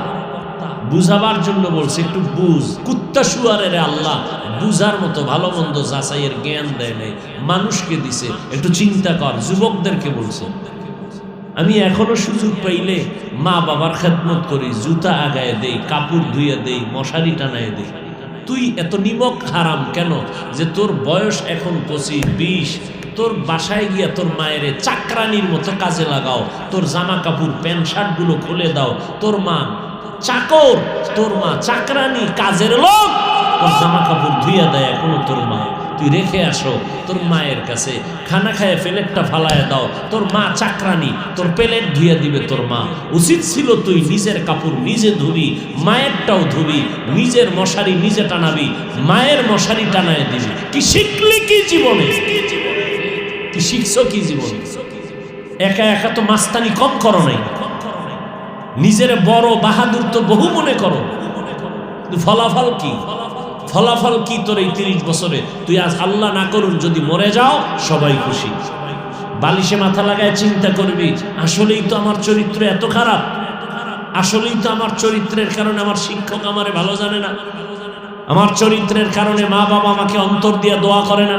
বুঝাবার জন্য বলছি, একটু বুঝ। কুত্তা শুয়ারের আল্লাহ বুঝার মতো ভালো মন্দ যাচাইয়ের জ্ঞান দেয় নাই, মানুষকে দিছে, একটু চিন্তা কর। যুবকদেরকে বলছে, আমি এখনো সুযোগ পাইলে মা বাবার খেদমত করি, জুতা আগায় দেই, কাপড় ধুয়ে দেই, মশারি টানায় দেই। তুই এত নিমক হারাম কেন যে তোর বয়স এখন 25-20? তোর বাসায় গিয়া তোর মায়ের চাকরানির মতো কাজে লাগাও, তোর জামা কাপড় প্যান্ট শার্ট গুলো খুলে দাও। তোর মা চাকর, তোর মা চাকরানি, কাজের লোক, তোর জামা কাপড় ধুইয়া দেয় এখনো তোর মা। তুই রেখে আসো তোর মায়ের কাছে, খানা খায় প্লেটটা ফালায় দাও। তোর মা চাকরানি, তোর প্লেট ধুইয়া দিবে তোর মা। উচিত ছিল তুই নিজের কাপড় নিজে ধুবি, মায়েরটাও ধুবি, নিজের মশারি নিজে টানাবি, মায়ের মশারি টানায় দিবি। কি শিখলি কি জীবনে? কি শিখছো কি জীবনে? একা একা তো মাস্তানি কম করো নাই, নিজের বড় বাহাদুর তো বহু মনে করো। ফলাফল কি? ফলাফল কি তোর এই 30 বছরে? তুই আজ আল্লাহ না করুন যদি মরে যাও, সবাই খুশি। বালিশে মাথা লাগায় চিন্তা করবি, আসলেই তো আমার চরিত্র এত খারাপ, আসলেই তো আমার চরিত্রের কারণে আমার শিক্ষক আমারে ভালো জানে না, আমার চরিত্রের কারণে মা বাবা আমাকে অন্তর দিয়ে দোয়া করে না,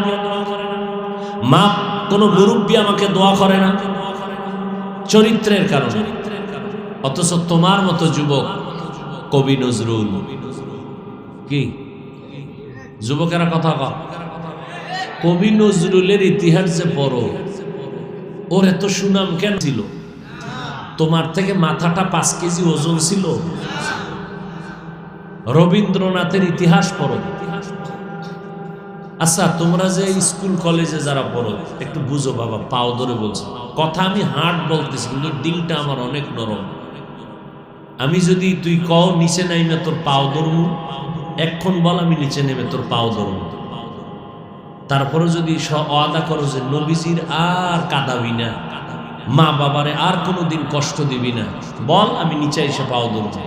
মা কোনো মুরব্বী আমাকে দোয়া করে না, চরিত্রের কারণে। অথচ তোমার মতো যুবক কবি নজরুল, কি যুবকেরা কথা কয়, কবি নজরুলের ইতিহাস যে বড়, ওর এত সুনাম কেন ছিল? তোমার থেকে মাথাটা 5 কেজি ওজন ছিল। রবীন্দ্রনাথের ইতিহাস পড়ো। আচ্ছা, তোমরা যে স্কুল কলেজে যারা পড়ো একটু বুঝো বাবা, পাও ধরে বলছো কথা, আমি হার্ড বলতেছি কিন্তু দিলটা আমার অনেক নরম। আমি যদি তুই কও নিচে নাইমে তোর পাও ধরবো, এক্ষণ বল আমি নিচে নেমে তোর পাও ধরবো। তারপরে যদি ওয়াদা করো যে নবীজির আর কাঁদাবি না, মা বাবারে আর কোনোদিন কষ্ট দিবি না, বল আমি নিচে এসে পাও ধরবো।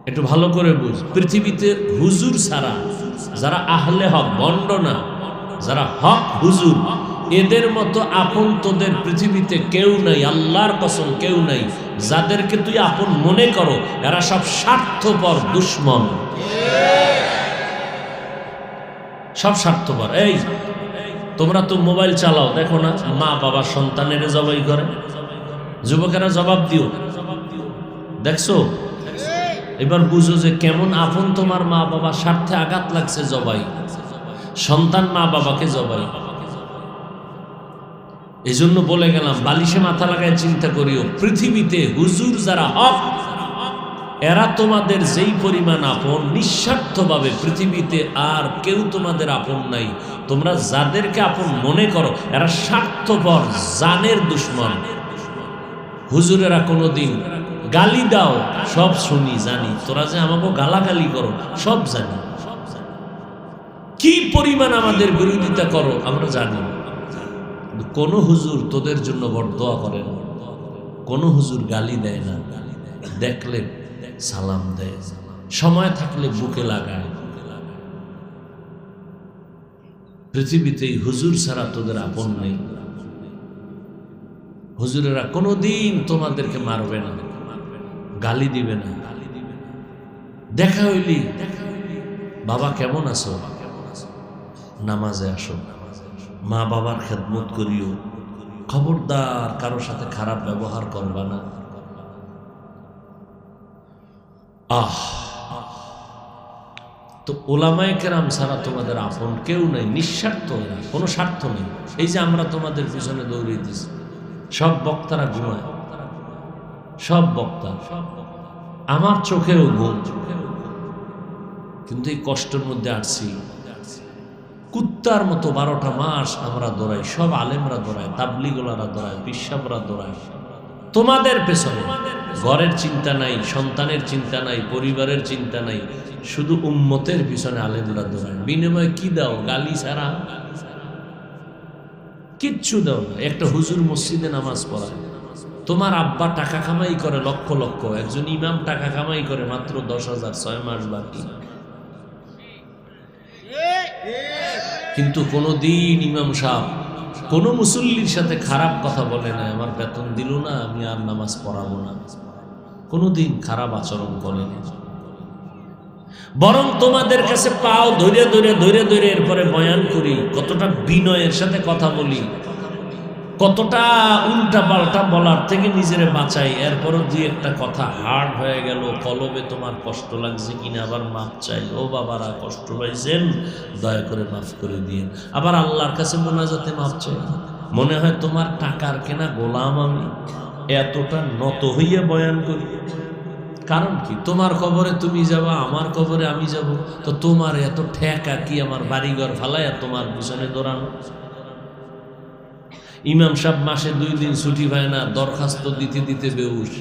একটু ভালো করে বুঝ, পৃথিবীতে হুজুর ছাড়া যারা আহলে হক, বন্ড না, যারা হক হুজুর, এদের মতো আপন তোদের পৃথিবীতে কেউ নাই, আল্লাহর কসম কেউ নাই। যাদেরকে তুই আপন মনে করো এরা সব স্বার্থপর দুশ্মন, সব স্বার্থপর। এই তোমরা তো মোবাইল চালাও, দেখো না মা বাবা সন্তানের জবাই করে? যুবকেরা জবাব দিও, দেখছো? এবার বুঝো যে কেমন আপন তোমার মা বাবা, স্বার্থে আঘাত লাগছে জবাই, সন্তান মা বাবাকে জবাই। এই জন্য বলে গেলাম, বালিশে মাথা লাগায় চিন্তা করিও, পৃথিবীতে হুজুর যারা হক, এরা তোমাদের যেই পরিমাণ আপন, নিঃস্বার্থভাবে পৃথিবীতে আর কেউ তোমাদের আপন নাই। তোমরা যাদেরকে আপন মনে করো এরা স্বার্থপর, জানের দুশ্মন। হুজুরেরা কোনোদিন গালি দাও, সব শুনি জানি, তোরা যে আমাকে গালাগালি করো সব জানি, কি পরিমাণ আমাদের বিরোধিতা করো আমরা জানি। কোন হুজুর তোদের জন্য বরদোয়া করে না, কোন হুজুর গালি দেয় না, দেখলে সালাম দেয়, সময় থাকলে বুকে লাগায়। পৃথিবীতে হুজুর ছাড়া তোদের আপন নেই। হুজুরেরা কোনোদিন তোমাদেরকে মারবে না, গালি দিবে না। দেখা হইলি বাবা কেমন আছো, নামাজে আসো, মা বাবার খেদমত করিও, খবরদার কারোর সাথে খারাপ ব্যবহার করবা না। তো ওলামায়ে কেরাম ছাড়া তোমাদের আপন কেউ নাই, নিঃস্বার্থ, কোনো স্বার্থ নেই। এই যে আমরা তোমাদের পিছনে দৌড়িয়ে দিছি, সব বক্তারা ঘুমায়, সব বক্তা, আমার চোখেও ঘুম, কিন্তু এই কষ্টের মধ্যে আসছি। কুত্তার মতো 12টা মাস আমরা দৌড়াই, সব আলেমরা দৌড়ায়, তাবলিগোলারা দৌড়ায়, পিসাবরা দৌড়ায় তোমাদের পেছনে। ঘরের চিন্তা নাই, সন্তানের চিন্তা নাই, পরিবারের চিন্তা নাই, শুধু উম্মতের পিছনে আলেমরা দৌড়ায়। বিনিময়ে কি দাও? গালি ছাড়া কিচ্ছু দাও না। একটা হুজুর মসজিদে নামাজ পড়ায়, তোমার আব্বা টাকা কামাই করে লক্ষ লক্ষ, একজন ইমাম টাকা কামাই করে মাত্র 10,000, 6 মাস বাকি। কিন্তু কোনোদিন ইমাম সাহেব কোনো মুসল্লির সাথে খারাপ কথা বলে না, আমার বেতন দিল না আমি আর নামাজ পড়াবো না, কোনোদিন খারাপ আচরণ করে না। বরং তোমাদের কাছে পাও ধরে ধরে ধরে ধরে এরপরে বয়ান করি, কতটা বিনয়ের সাথে কথা বলি, কতটা উল্টা পাল্টা বলার থেকে নিজেরে বাঁচাই। এরপরও দুই একটা কথা হার্ড হয়ে গেল, কলবে তোমার কষ্ট লাগছে কিনা আবার মাপ চাই, ও বাবারা কষ্ট পাইছেন দয়া করে মাফ করে দিয়ে, আবার আল্লাহর কাছে মোনাজাতে মাপ চাই। মনে হয় তোমার টাকার কেনা গোলাম আমি, এতটা নত হইয়া বয়ান করি। কারণ কি? তোমার কবরে তুমি যাবা, আমার কবরে আমি যাব, তো তোমার এত ঠেকা কি আমার বাড়িঘর ফালাইয়া তোমার পিছনে দৌড়ানো? ইমাম সাহেব মাসে 2 দিন ছুটি পায় না, দরখাস্ত দিতে দিতে বেউস।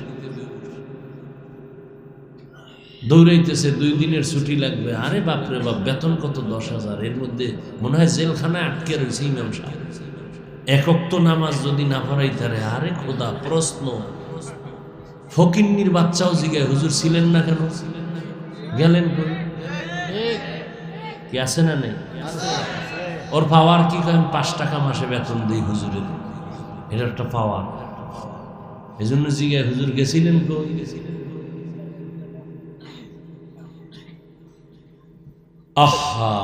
দৌড়াইতেছে, 2 দিনের ছুটি লাগবে। আরে বাপরে বাপ, বেতন কত? 10,000। এর মধ্যে মনে হয় জেলখানায় আটকে রয়েছে ইমাম সাহেব। একক তো নামাজ যদি না পড়াইতারে, আরে খোদা প্রশ্ন। ফকিন্নির বাচ্চাও জিগায়, হুজুর ছিলেন না কেন, গেলেন কই? কি আছে না নেই? ওর পাওয়ার কি? আমি 5 টাকা মাসে বেতন দিই হুজুরের, এটা একটা পাওয়ার। এই জন্য জিগায়, হুজুর গেছিলেন কই? আহা,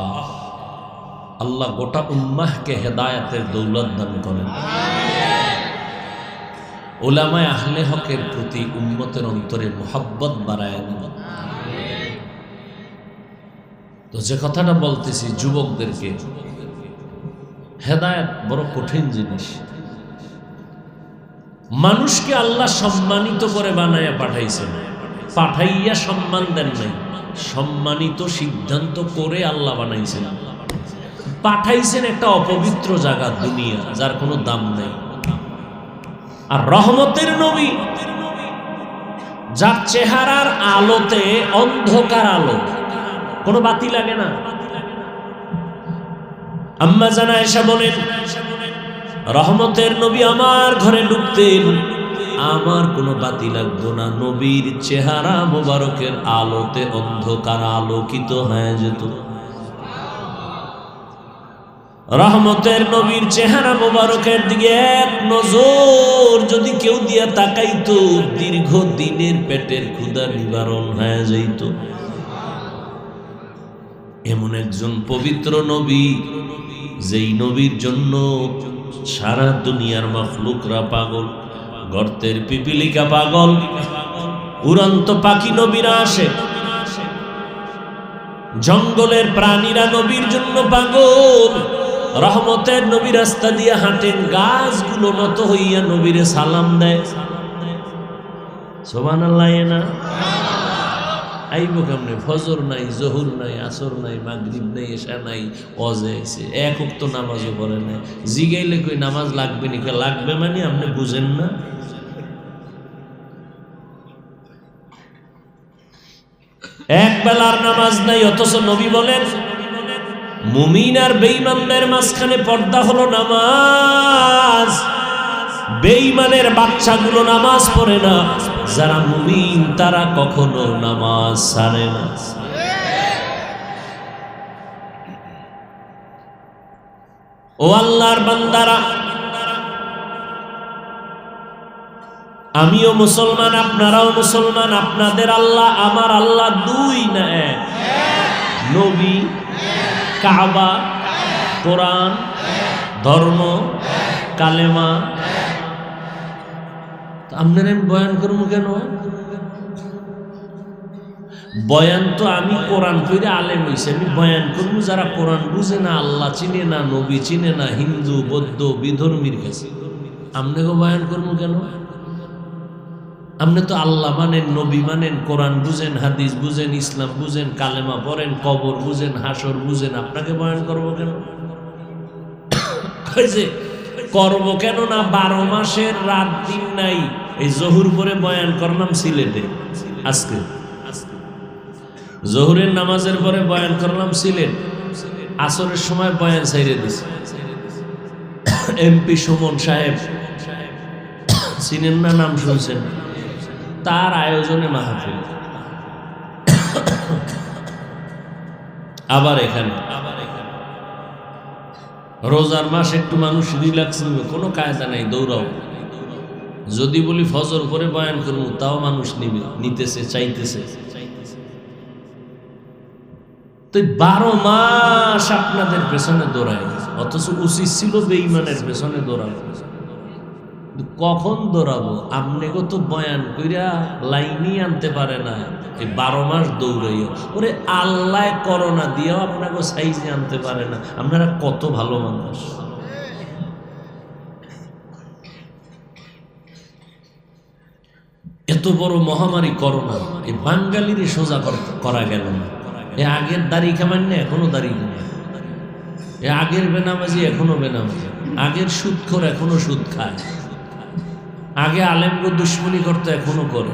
আল্লাহ গোটা উম্মাহকে হেদায়েতের দৌলত দান করেন। উলামায়ে আহলে হকের প্রতি উম্মতের অন্তরে মুহাব্বত বাড়ায় দেন। তো যে কথাটা বলতেছি যুবকদেরকে, হেদায়েত বড় কঠিন জিনিস। মানুষকে আল্লাহ সম্মানিত করে বানায়া পাঠাইছেন, পাঠাইয়া সম্মান দেন নাই, সম্মানিত সিদ্ধান্ত করে আল্লাহ বানাইছেন। পাঠাইছেন একটা অপবিত্র জায়গা, দুনিয়া, যার কোনো দাম নেই। আর রহমতের নবী, যার চেহারার আলোতে অন্ধকার আলো, কোনো বাতি লাগে না। আম্মা জানা আয়েশা বলেন, রহমতের নবী আমার ঘরে ঢুকতেন, আমার কোনো বাতি লাগতো না, নবীর চেহারা মোবারকের আলোতে অন্ধকার আলোকিত হয়ে যেত। রহমতের নবীর চেহারা মোবারকের দিকে এক নজর যদি কেউ দিয়া তাকাইতো, দীর্ঘ দিনের পেটের ক্ষুধা নিবারণ হয়ে যাইত। এমন একজন পবিত্র নবী, যেই নবীর জন্য সারা দুনিয়ার মাখলুকরা পাগল, গর্তের পিপিলিকা পাগল, উড়ন্ত পাখি নবীরা আসে, জঙ্গলের প্রাণীরা নবীর জন্য পাগল। রহমতের নবী রাস্তা দিয়ে হাঁটেন, গাছগুলো নত হইয়া নবীরে সালাম দেয়। সুবহানাল্লাহ না? আইব কেমনে? ফজর নাই, জহুর নাই, আসর নাই, মাগরিব নাই, এশা নাই, ওয়াজে আইছে, এক ওয়াক্ত নামাজও পড়ে নাই। জিগাইলে কই নামাজ লাগবে নাকি? লাগবে মানে আপনি বুঝেন না। এক বেলার নামাজ নাই, অথচ নবী বলেন মুমিন আর বেঈমানদের মাঝখানে পর্দা হলো নামাজ। বেঈমানের বাচ্চাগুলো নামাজ পড়ে না, যারা মুমিন তারা কখনো নামাজ ছাড়ে না। ও আল্লাহর বান্দারা, আমিও মুসলমান, আপনারাও মুসলমান। আপনাদের আল্লাহ আমার আল্লাহ দুই না এক? নবী, কাবা, কোরআন, ধর্ম, কালেমা। আপনারা আমি বয়ান করবো কেন? বয়ান তো আমি কোরআন পড়ে আলেম হইছি, আমি বয়ান করবো যারা কোরআন বুঝে না, আল্লাহ চিনে না, নবী চিনে না, হিন্দু বৌদ্ধ বিধর্মীর কাছে। আপনাকে বয়ান করবো কেন? আপনি তো আল্লাহ মানেন, নবী মানেন, কোরআন বুঝেন, হাদিস বুঝেন, ইসলাম বুঝেন, কালেমা পড়েন, কবর বুঝেন, হাসর বুঝেন, আপনাকে বয়ান করবো কেন? করবো কেন না? 12 মাসের রাত দিন নাই। এই জহুর পরে বয়ান করলাম সিলেটে, আজকে জহুরের নামাজের পরে বয়ান করলাম সিলেট, আসরের সময় বয়ান ছাইরে দিছে। এমপি সুমন সাহেব, চিনেন না? নাম শুনছেন? তার আয়োজনে মাহফিল। আবার এখানে রোজার মাস, একটু মানুষ রিল্যাক্স নিবে, কোনো কায়দা নাই, দৌড়াও। যদি বলি ফজর করে বয়ান করবো, তাও মানুষ নিবে, নিতেছে, চাইতেছে। তো 12 মাস আপনাদের পেছনে দৌড়ায়, অথচ উচিত ছিল বেঈমানের পেছনে দৌড়ানো। কখন দৌড়াবো? আপনাকে তো বয়ান কইরা লাইনই আনতে পারে না, এই 12 মাস দৌড়াইও। ওরে আল্লাহ করোনা দিয়েও আপনাকে সাইজে আনতে পারে না। আপনারা কত ভালো মানুষ। এত বড় মহামারী করোনা, এই বাঙালির সোজা করা গেল না। এ আগের দাড়ি খামান না, এখনো দাড়ি খায়। এ আগের বেনামাজি এখনো বেনামাজি, আগের সুদখোর এখনো সুদ খায়, আগে আলেমকে দুশ্মনী করতে এখনো করে।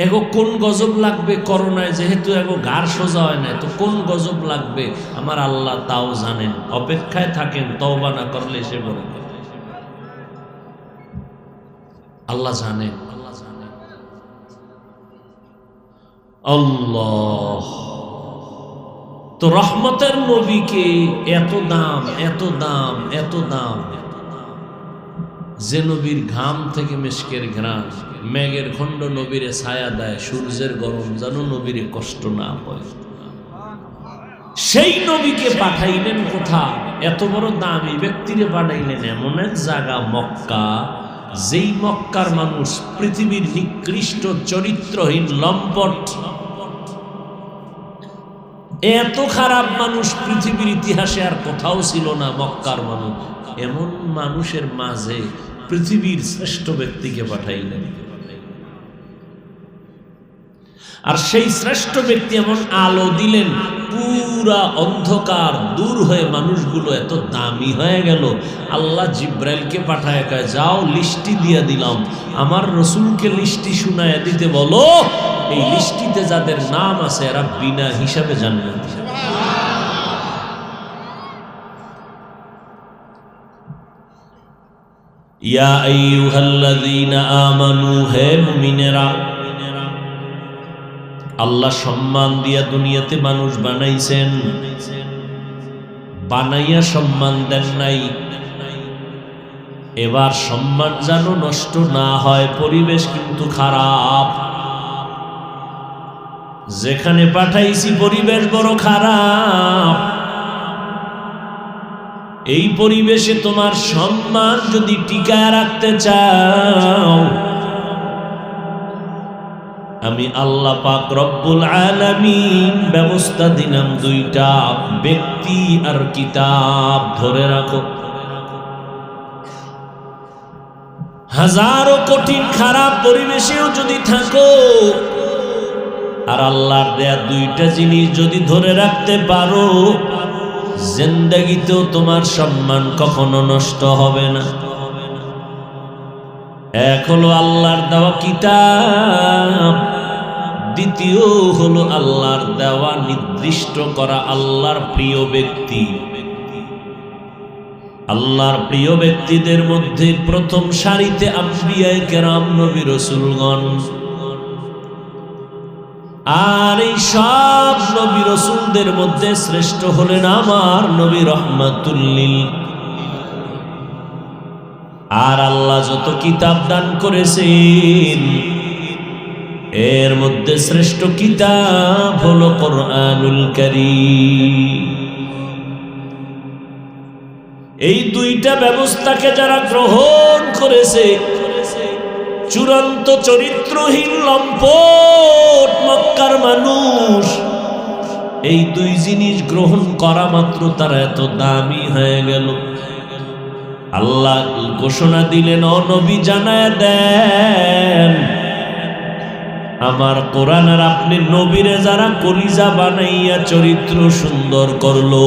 এগো কোন গজব লাগবে করোনায়, যেহেতু এগো ঘাড় সোজা হয় না, তো কোন গজব লাগবে আমার আল্লাহ তাও জানেন। অপেক্ষায় থাকেন, তওবা না করলে সে বলে আল্লাহ জানেন। আল্লাহ তো রহমতের নবীকে এত দাম, এত দাম, এত দাম, যে নবীর ঘাম থেকে মেশকের ঘ্রাণ, মেঘের খণ্ড নবীরে ছায়া দেয়, সূর্যের গরম যেন নবীরে কষ্ট না হয়। সেই নবীকে পাঠাইলেন কোথা? এত বড় দামি ব্যক্তিরে পাঠাইলেন এমন এক জায়গা মক্কা, যেই মক্কার মানুষ পৃথিবীর নিকৃষ্ট চরিত্রহীন লম্পট, এত খারাপ মানুষ পৃথিবীর ইতিহাসে আর কোথাও ছিল না। মক্কার মানুষ, এমন মানুষের মাঝে পৃথিবীর শ্রেষ্ঠ ব্যক্তিকে পাঠাইলেন। আর সেই শ্রেষ্ঠ ব্যক্তি এমন আলো দিলেন, পুরা অন্ধকার দূর হয়ে মানুষগুলো এত দামি হয়ে গেল। আল্লাহ জিব্রাইলকে পাঠায় কয়, যাও লিস্টি দিয়ে দিলাম, আমার রসুলকে লিস্টি শুনায় দিতে বলো, এই লিস্টিতে যাদের নাম আছে এরা বিনা হিসাবে জান্নাত। ইয়া আইয়ুহাল্লাযীনা আমানু, হে মুমিনেরা, আল্লাহ সম্মান দিয়া দুনিয়াতে মানুষ বানাইছেন, বানাইয়া সম্মান দেন নাই। এবার সম্মান যেন নষ্ট না হয়, পরিবেশ কিন্তু খারাপ। যেখানে পাঠাইছি পরিবেশ বড় খারাপ। এই পরিবেশে তোমার সম্মান যদি টিকায় রাখতে চাও, আমি আল্লাহ পাক রব্বুল আলামিন ব্যবস্থা দিলাম দুইটা, ব্যক্তি আর কিতাব। ধরে রাখো, হাজারো কঠিন খারাপ পরিবেশেও যদি থাকো, আর আল্লাহর দেয়া দুইটা জিনিস যদি ধরে রাখতে পারো, জিন্দেগিতেও তোমার সম্মান কখনো নষ্ট হবে না। এক হলো আল্লাহর দেওয়া কিতাব, দ্বিতীয় হলো আল্লাহর দেওয়া নির্দিষ্ট করা আল্লাহর প্রিয় ব্যক্তি। আল্লাহর প্রিয় ব্যক্তিদের মধ্যে প্রথম সারিতে আম্বিয়ায়ে কেরাম, নবী রাসূলগণ। আর এই সব নবী রাসূলদের মধ্যে শ্রেষ্ঠ হলেন আমার নবী রহমাতুল লিল। আর আল্লাহ যত কিতাব দান করেছেন, এর মধ্যে শ্রেষ্ঠ কিতাব হলো কোরআনুল কারীম। এই দুইটা ব্যবস্থাকে যারা গ্রহণ করেছে, চূড়ান্ত চরিত্রহীন লম্পট মক্কার মানুষ, এই দুই জিনিস গ্রহণ করা মাত্র তারা এত দামি হয়ে গেল। আল্লাহ ঘোষণা দিলেন, ও নবী জানায় দেন, আমার কোরআন আর আপনি নবীরে যারা কলিজা বানাইয়া চরিত্র সুন্দর করলো,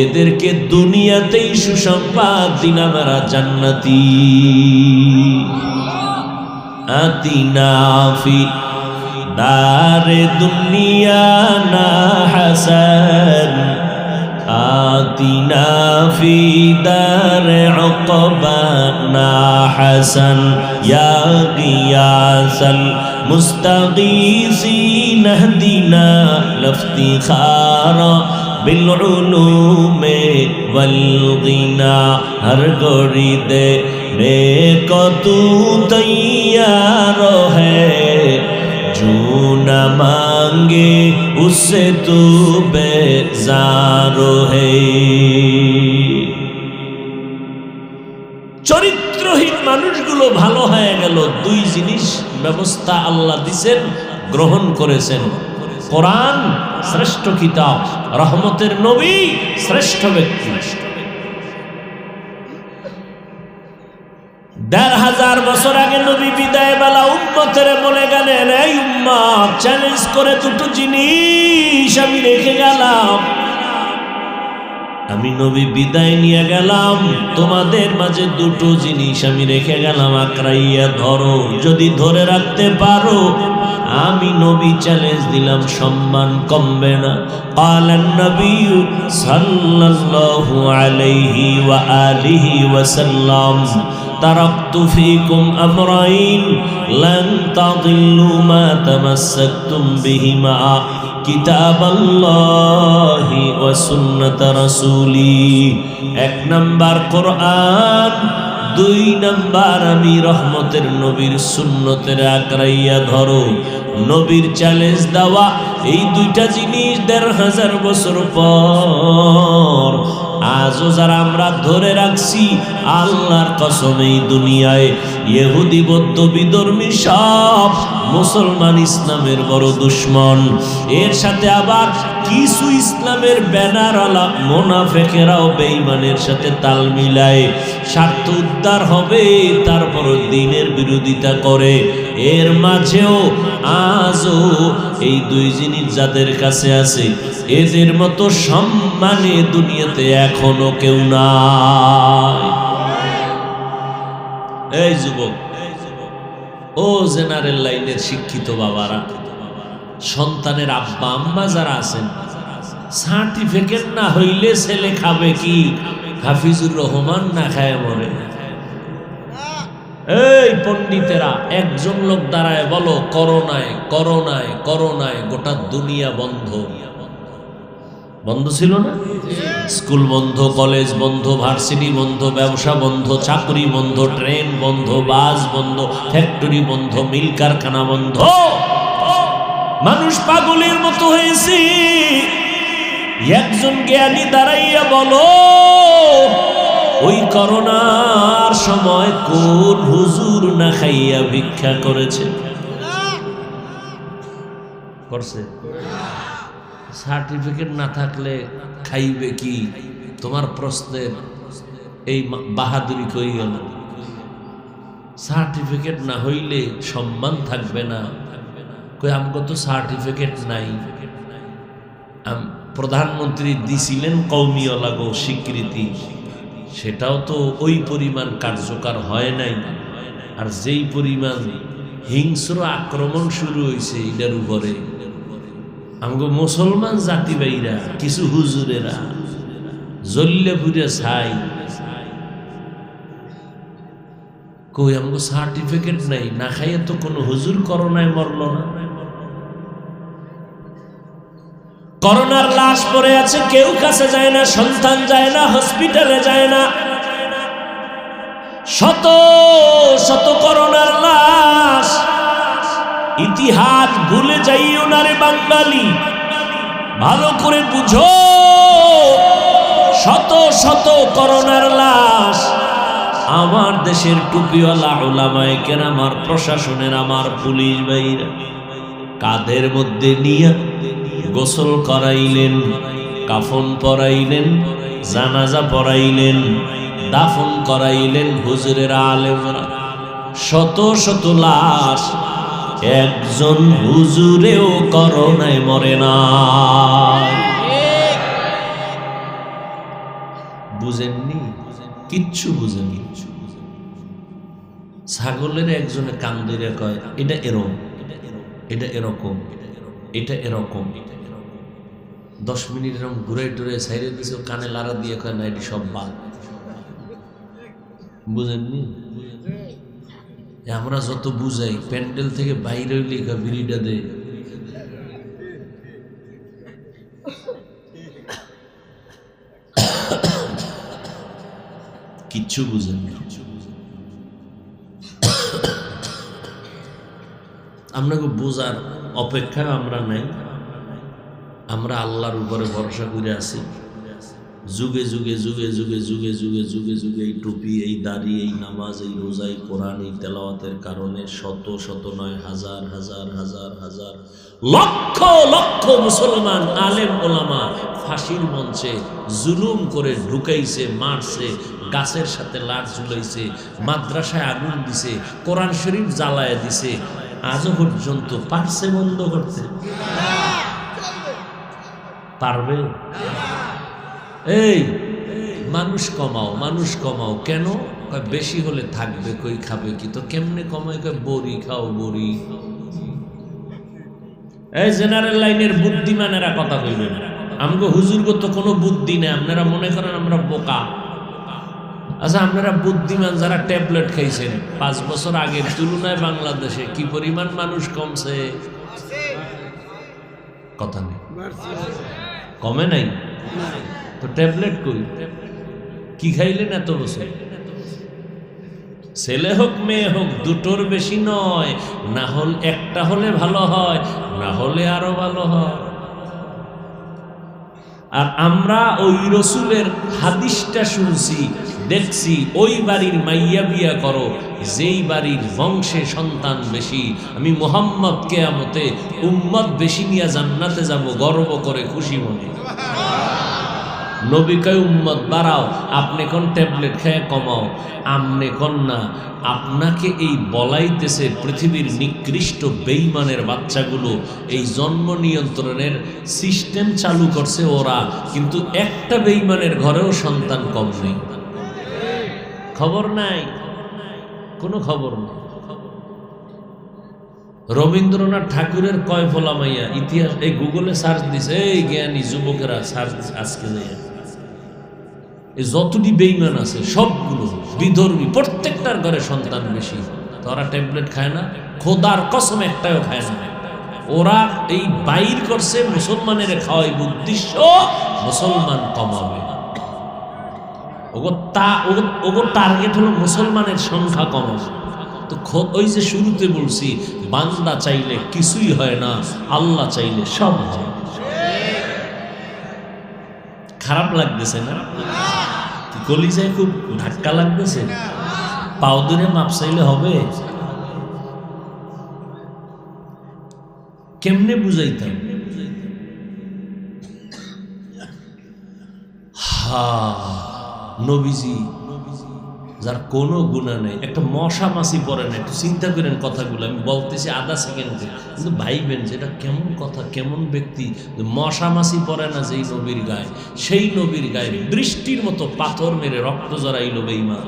এদেরকে দুনিয়াতেই সুসংবাদ দিলাম এরা জান্নাতি। আতিনা ফি দারে দুনিয়া না হাসান, আতিনা ফি দারে উকবা না হাসান, ইয়া গিয়াসাল মুস্তাগীসিন ইহদিনা লিফতিখারা বিল উলুমে ওয়াল গিনা। হর গড়ি দে রে কতু তৈয়ার হ্যায়, जो न मांगे उससे तू बेजार है। চরিত্রহীন মানুষগুলো ভালো হয়ে গেল, দুই জিনিস ব্যবস্থা আল্লাহ দিছেন, গ্রহণ করেছেন। কোরআন শ্রেষ্ঠ কিতাব, রহমতের নবী শ্রেষ্ঠ ব্যক্তি। ১,৫০০ বছর আগে নবী বিদায় বেলা উম্মতের বলে গেলেন, এই উম্মত, চ্যালেঞ্জ করে দুটো জিনিস আমি রেখে গেলাম। আমি নবী বিদায় নিয়ে গেলাম, তোমাদের মাঝে দুটো জিনিস আমি রেখে গেলাম, আঁকড়াইয়া ধরো। যদি ধরে রাখতে পারো, আমি নবী চ্যালেঞ্জ দিলাম, সম্মান কমবে না। ক্বালান নবী সাল্লাল্লাহু আলাইহি ওয়া আলিহি ওয়াসাল্লাম, তারাকতু ফীকুম আমরাইন লান তাদিল্লু মা তামাসসাকতুম বিহিমা, কিতাবাল্লাহি ওয়া সুন্নাত রাসূলি। এক নাম্বার কোরআন, দুই নাম্বার আমি রহমতের নবীর সুন্নতের আঁকড়াইয়া ধরো। নবীর চ্যালেঞ্জ দেওয়া এই দুইটা জিনিস ১৫০০ বছর পর আজও যারা আমরা ধরে রাখছি, আল্লাহর কসম এই দুনিয়ায় ইহুদি বৌদ্ধ বিধর্মী সব মুসলমান ইসলামের বড় দুশ্মন। এর সাথে আবার কিছু ইসলামের ব্যানারওয়ালা মুনাফিকেরাও বেঈমানের সাথে তাল মিলায়, স্বার্থ উদ্ধার হবে তারপরও দ্বীনের বিরোধিতা করে। এর মাঝেও আজও এই দুই জিনিস যাদের কাছে আছে, এদের মতো সম্মানে দুনিয়াতে এখনো কেউ নাই। এই যুবক, ও জেনারেল লাইনের শিক্ষিত বাবারা, সন্তানের আব্বা আম্মা যারা আছেন, সার্টিফিকেট না হইলে ছেলে খাবে কি? হাফিজুর রহমান না খায় মরে। এই পণ্ডিতেরা, একজন লোক দাঁড়ায় বলো, করোনায় করোনায় করোনায় গোটা দুনিয়া বন্ধ। বন্ধ ছিল না? স্কুল বন্ধ, কলেজ বন্ধ, ভার্সিটি বন্ধ, ব্যবসা বন্ধ, চাকরি বন্ধ, ট্রেন বন্ধ, বাস বন্ধ, ফ্যাক্টরি বন্ধ, মিল কারখানা বন্ধ। মানুষ পাগলের মতো হয়েছে। একজন জ্ঞানী দাঁড়াইয়া বলো, ওই করোনার সময় কোন হুজুর না খাইয়া ভিক্ষা করেছে? করছে? সার্টিফিকেট না থাকলে খাইবে কি? তোমার প্রশ্নের এই বাহাদুরি কই গেল? সার্টিফিকেট না হইলে সম্মান থাকবে না। কই আমগো তো সার্টিফিকেট নাই। প্রধানমন্ত্রী দিছিলেন কওমিয়া লাগো স্বীকৃতি, সেটাও তো ওই পরিমাণ কার্যকর হয় নাই। আর যেই পরিমাণ হিংস্র আক্রমণ শুরু হয়েছে এটার উপরে, আমগো মুসলমান জাতি ভাইরা কিছু হুজুরেরা জল্লে পুরে ছাই। কই আমগো সার্টিফিকেট নাই, না খাইয়ে তো কোনো হুজুর করোনায় মরল না। করোনার লাশ পড়ে আছে, কেউ কাছে যায় না, সন্তান যায় না, হসপিটালে যায় না। শত শত করোনার লাশ। ইতিহাস ভুলে যাইও না রে বাঙালি, ভালো করে বুঝো। শত শত করোনার লাশ। আমার দেশের টুপিওয়ালা উলামায়ে কেরাম, আমার প্রশাসনের, আমার পুলিশ ভাইরা কাঁধের মধ্যে নিয়ে গোসল করাইলেন, কাফন পরাইলেন, জানাজা পরাইলেন, দাফন করাইলেন হুজুরের আলেমরা। শত শত লাশ, একজন হুজুরেও করোনায় মরে না। বুঝেননি? কিচ্ছু বুঝেননি। ছাগলের একজনে কান ধরে কয় এটা এরকম, এটা এরকম, এটা এরকম। 10 মিনিট এরকম ঘুরে টুরে সাইরে দিছে, কানে লাড়া দিয়ে কয় না এটি সব বাল। বুঝেননি? আমরা যত বুঝাই, প্যান্ডেল থেকে বাইরে হইলে বিড়িটা দে। কিচ্ছু বুঝেননি। আপনাকে বোঝার অপেক্ষায় আমরা নাই। আমরা আল্লাহর উপরে ভরসা করে আছি। যুগে যুগে যুগে যুগে যুগে যুগে যুগে যুগে এই টুপি, এই দাড়ি, এই নামাজ, এই রোজা, এই কোরআন, এই তেলাওয়াতের কারণে শত শত নয়, হাজার হাজার হাজার হাজার লক্ষ লক্ষ মুসলমান আলেম ওলামা ফাঁসির মঞ্চে জুলুম করে ঢুকাইছে, মারছে, গাছের সাথে লাট ঝুলাইছে, মাদ্রাসায় আগুন দিছে, কোরআন শরীফ জ্বালায় দিছে। আজও পর্যন্ত পারছে বন্ধ করতে? পারবে? এই মানুষ কমাও, মানুষ কমাও। কেন? বেশি হলে থাকবে কই, খাবে কি? তো কেমনে কমায়? বড়ি খাও, বড়ি। এই জেনারেল লাইনের বুদ্ধিমানেরা কথা কইবেন, আমগো হুজুরগো তো কোনো বুদ্ধি নেই, আপনারা মনে করেন আমরা বোকা। আচ্ছা, আপনারা বুদ্ধিমান যারা ট্যাবলেট খাইছেন 5 বছর আগের তুলনায় বাংলাদেশে কি পরিমাণ মানুষ কমছে? কথা নেই, কমে নাই তো। ট্যাবলেট কই? কি খাইলেন এত বছর? ছেলে হোক মেয়ে হোক দুটোর বেশি নয়, না হলে একটা হলে ভালো হয়, না হলে আরো ভালো হয়। আর আমরা ওই রসুলের হাদিসটা শুনছি, দেখছি, ওই বাড়ির মাইয়া বিয়া করো যেই বাড়ির বংশে সন্তান বেশি। আমি মুহাম্মদ কিয়ামতে উম্মত বেশি নিয়ে জান্নাতে যাব গর্ব করে, খুশি মনে। নবী কয় উম্মত বাড়াও, আপনি কোন ট্যাবলেট খেয়ে কমাও। আমনে কোন না, আপনাকে এই বলাইতেছে পৃথিবীর নিকৃষ্ট বেঈমানের বাচ্চাগুলো এই জন্ম নিয়ন্ত্রণের সিস্টেম চালু করছে ওরা, কিন্তু একটা বেঈমানের ঘরেও সন্তান কম নেই। খবর নাই, কোনো খবর নেই। রবীন্দ্রনাথ ঠাকুরের কয় ফলা মাইয়া ইতিহাস এই গুগলে সার্চ দিছে, এই জ্ঞানী যুবকেরা সার্চ আজকে যাইয়া যতটি বেঈমান আছে সবগুলো বিধর্মী, প্রত্যেকটার ঘরে সন্তান বেশি। তারা ট্যাবলেট খায় না, খোদার কসম একটাও খায় না। ওরা এই বাইর করছে মুসলমানের খাওয়াই উদ্দেশ্য মুসলমান কমাবে। ওগো টার্গেট হলো মুসলমানের সংখ্যা কমাবে। তো ওই যে শুরুতে বলছি, বান্দা চাইলে কিছুই হয় না, আল্লাহ চাইলে সব হয়। খারাপ লাগতেছে না? কলিজায় খুব ধাক্কা লাগতেছে? পাও ধরে মাপ চাইলে হবে? কেমনে বুঝাইতাম? নবীজি যার কোনো গুণা নেই, একটা মশা মাছি পড়ে না। একটু চিন্তা করেন কথাগুলো, আমি বলতেছি আধা সেকেন্ডে, কিন্তু ভাইবেন যে এটা কেমন কথা, কেমন ব্যক্তি। মশা মাছি পড়ে না যেই নবীর গায়ে, সেই নবীর গায়ে বৃষ্টির মতো পাথর মেরে রক্ত জড়াইল বেঈমান।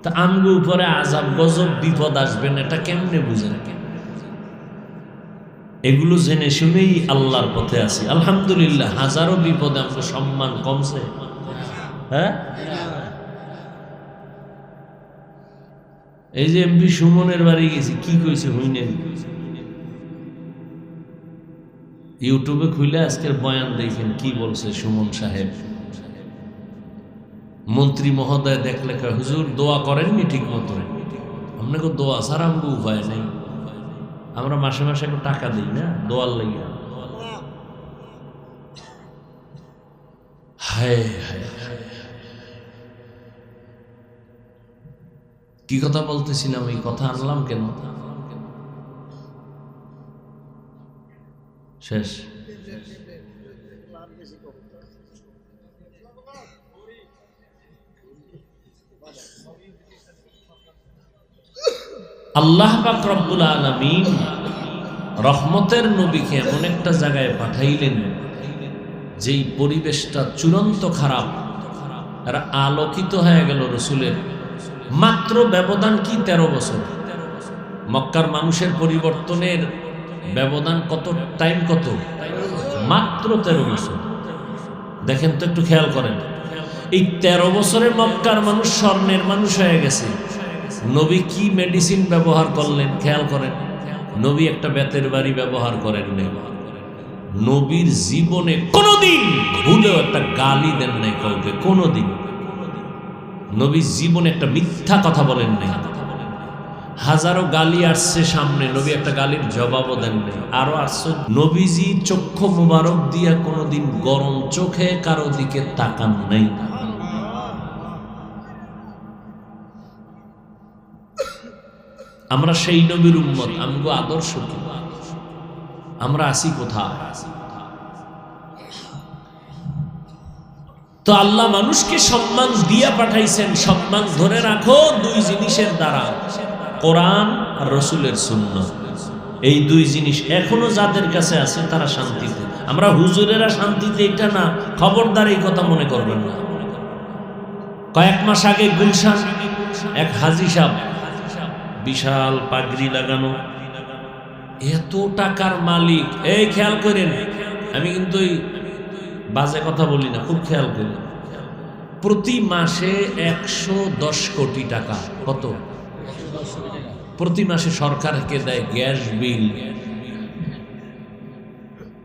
তা আমগো উপরে আযাব গজব বিপদ আসবেন, এটা কেমনে বুঝেন? এগুলো জেনে শুনেই আল্লাহর পথে আছি আলহামদুলিল্লাহ। হাজারো বিপদে আমাদের সম্মান কমছে? হ্যাঁ, এই যে এমপি সুমনের বাড়ি গেছি, কি কইছে হইনেন? ইউটিউবে খুলে আজকের বয়ান দেখেন কি বলছে সুমন সাহেব। মন্ত্রী মহোদয় দেখলে হুজুর দোয়া করেননি ঠিক মতো। আপনাকে দোয়া ছাড়া আমগো উপায় নেই, আমরা মাসে মাসে একটু টাকা দিই না দোয়ার লাগিয়া। হায় হায়, কি কথা বলতেছিলাম? এই কথা আনলাম কেন? শেষ। আল্লাহ পাক রব্বুল আলামিন রহমতের নবীকে এমন একটা জায়গায় পাঠাইলেন যেই পরিবেশটা চূড়ান্ত খারাপ, এরা আলোকিত হয়ে গেল রসুলের। মাত্র ব্যবধান কি 13 বছর। মক্কার মানুষের পরিবর্তনের ব্যবধান কত, টাইম কত? মাত্র 13 বছর। দেখেন তো, একটু খেয়াল করেন, এই 13 বছরে মক্কার মানুষ স্বর্ণের মানুষ হয়ে গেছে। নবী কি মেডিসিন ব্যবহার করলেন খেয়াল করেন। নবী একটা বেতের বাড়ি ব্যবহার করেন নাই। নবীর জীবনে কোনোদিন ভুলেও একটা গালি দেন নাই কাউকে, কোনোদিন। নবীর জীবনে একটা মিথ্যা কথা বলেন নাই। হাজারো গালি আসছে সামনে, নবী একটা গালির জবাবও দেন নাই। আরো আসছে, নবীজি চক্ষু মুবারক দিয়া কোনোদিন গরম চোখে কারো দিকে তাকান নাই। আমরা সেই নবীর উম্মত, আমগো আদর্শ কি? আমরা আসি কোথায়? তো আল্লাহ মানুষকে সম্মান দিয়া পাঠাইছেন। সম্মান ধরে রাখো 2 জিনিসের দ্বারা, কোরআন আর রসুলের সুন্নাত। এই 2 জিনিস এখনো যাদের কাছে আছে তারা শান্তিতে। আমরা হুজুরেরা শান্তিতে, এটা না, খবরদার এই কথা মনে করবেন না। কয়েক মাস আগে গুলশান এক হাজী সাহেব, বিশাল পাগড়ি লাগানো, এত টাকার মালিক। এই খেয়াল করেন, আমি কিন্তু এই বাজে কথা বলি না, খুব খেয়াল করেন। প্রতি মাসে 110 কোটি টাকা। কত? প্রতি মাসে সরকারকে দেয় গ্যাস বিল।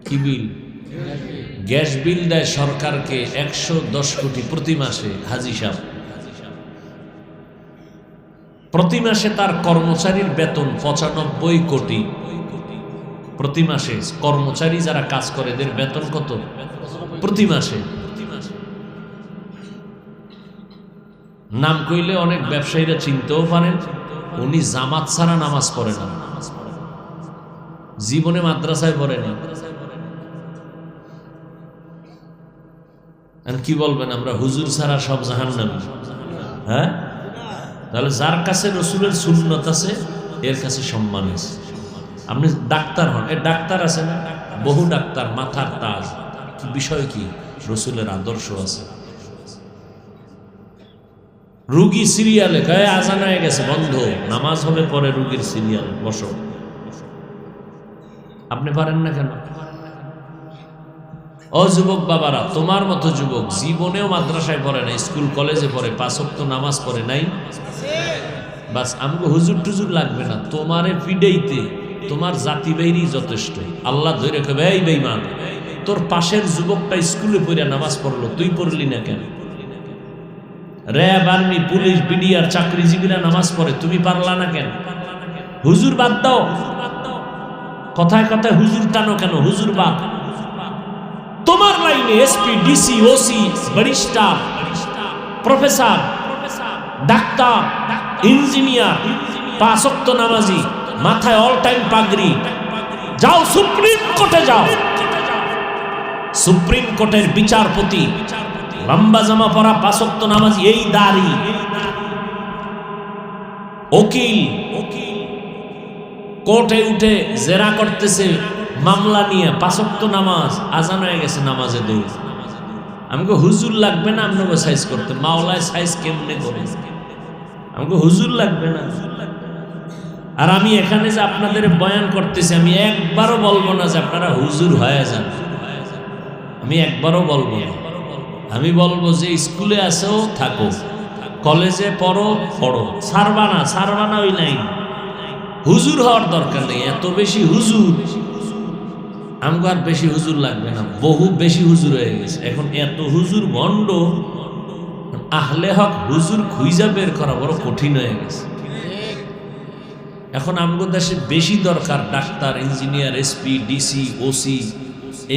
কি বিল? গ্যাস বিল দেয় সরকারকে 110 কোটি প্রতি মাসে। হাজী সাহেব প্রতি মাসে তার কর্মচারীর বেতন 95 কোটি প্রতি মাসে। কর্মচারী যারা কাজ করে এদের বেতন কত প্রতি মাসে? নাম কইলে অনেক ব্যবসায়ীরা চিনতেও পারেন। উনি জামাত ছাড়া নামাজ পড়ে না, জীবনে মাদ্রাসায় পড়েনি। কি বলবেন, আমরা হুজুর ছাড়া সব জাহান্নামী? হ্যাঁ, তাহলে যার কাছে রসুলের সুন্নত আছে এর কাছে সম্মান আছে। আপনি ডাক্তার হন, এর ডাক্তার আছে না, বহু ডাক্তার, মাথার তাজ, বিষয় কি? রসুলের আদর্শ আছে। রুগী সিরিয়ালে গায়ে আজান হয়ে গেছে, বন্ধ, নামাজ হবে পরে, রুগীর সিরিয়াল বসো। আপনি পারেন না কেন? ও যুবক বাবারা, তোমার মতো যুবক জীবনেও মাদ্রাসায় পড়ে নাই, স্কুল কলেজে পড়ে, 5 ওয়াক্ত নামাজ পড়ে নাই, বাস আমাকে হুজুর টুজুর লাগবে না। তোমারে ফিডেইতে তোমার জাতি বেরি যথেষ্ট। আল্লাহ ধরে কবে, এই বেঈমান, তোর পাশের যুবকটা স্কুলে পড়ে নামাজ পড়লো, তুই পড়লি না কেন? র্যাব, আর্মি, পুলিশ, বিডিআর চাকরিজীবীরা নামাজ পড়ে, তুমি পারলা না কেন? হুজুর বাদ দাও, কথায় কথায় হুজুর টানো কেন? হুজুর বাদ। তোমার লাইনে SP, DC, OC, barrister, professor, doctor, engineer, 5 ওয়াক্ত নামাজি, মাথায় অল টাইম পাগড়ি, যাও সুপ্রিম কোর্টে যাও, সুপ্রিম কোর্টের বিচারপতি, লম্বা জামা পরা, 5 ওয়াক্ত নামাজি, এই দাড়ি, উকিল, কোর্টে উঠে জেরা করতেছে মামলা নিয়ে, 5 ওয়াক্ত নামাজ, আজান হয়ে গেছে, নামাজে দৌড়। আমাকে হুজুর লাগবে না আপনাকে সাইজ করতে, মাওলায় সাইজ কেমনে করে? আমাকে হুজুর লাগবে না। আর আমি এখানে যে আপনাদের বয়ান করতেছি, আমি একবারও বলবো না যে আপনারা হুজুর হয়ে যান, আমি একবারও বলবো না। আমি বলবো যে স্কুলে আসো থাকো, কলেজে পড়ো পড়ো, সারবানা ওই নাই। হুজুর হওয়ার দরকার নেই, এত বেশি হুজুর আমাকে আর বেশি হুজুর লাগবে না, বহু বেশি হুজুর হয়ে গেছে এখন। এত হুজুর ভণ্ড, আহলে হক হুজুর খুঁজা বের করা বড় কঠিন হয়ে গেছে। এখন আমাদের দেশে বেশি দরকার doctor, engineer, SP, DC, OC,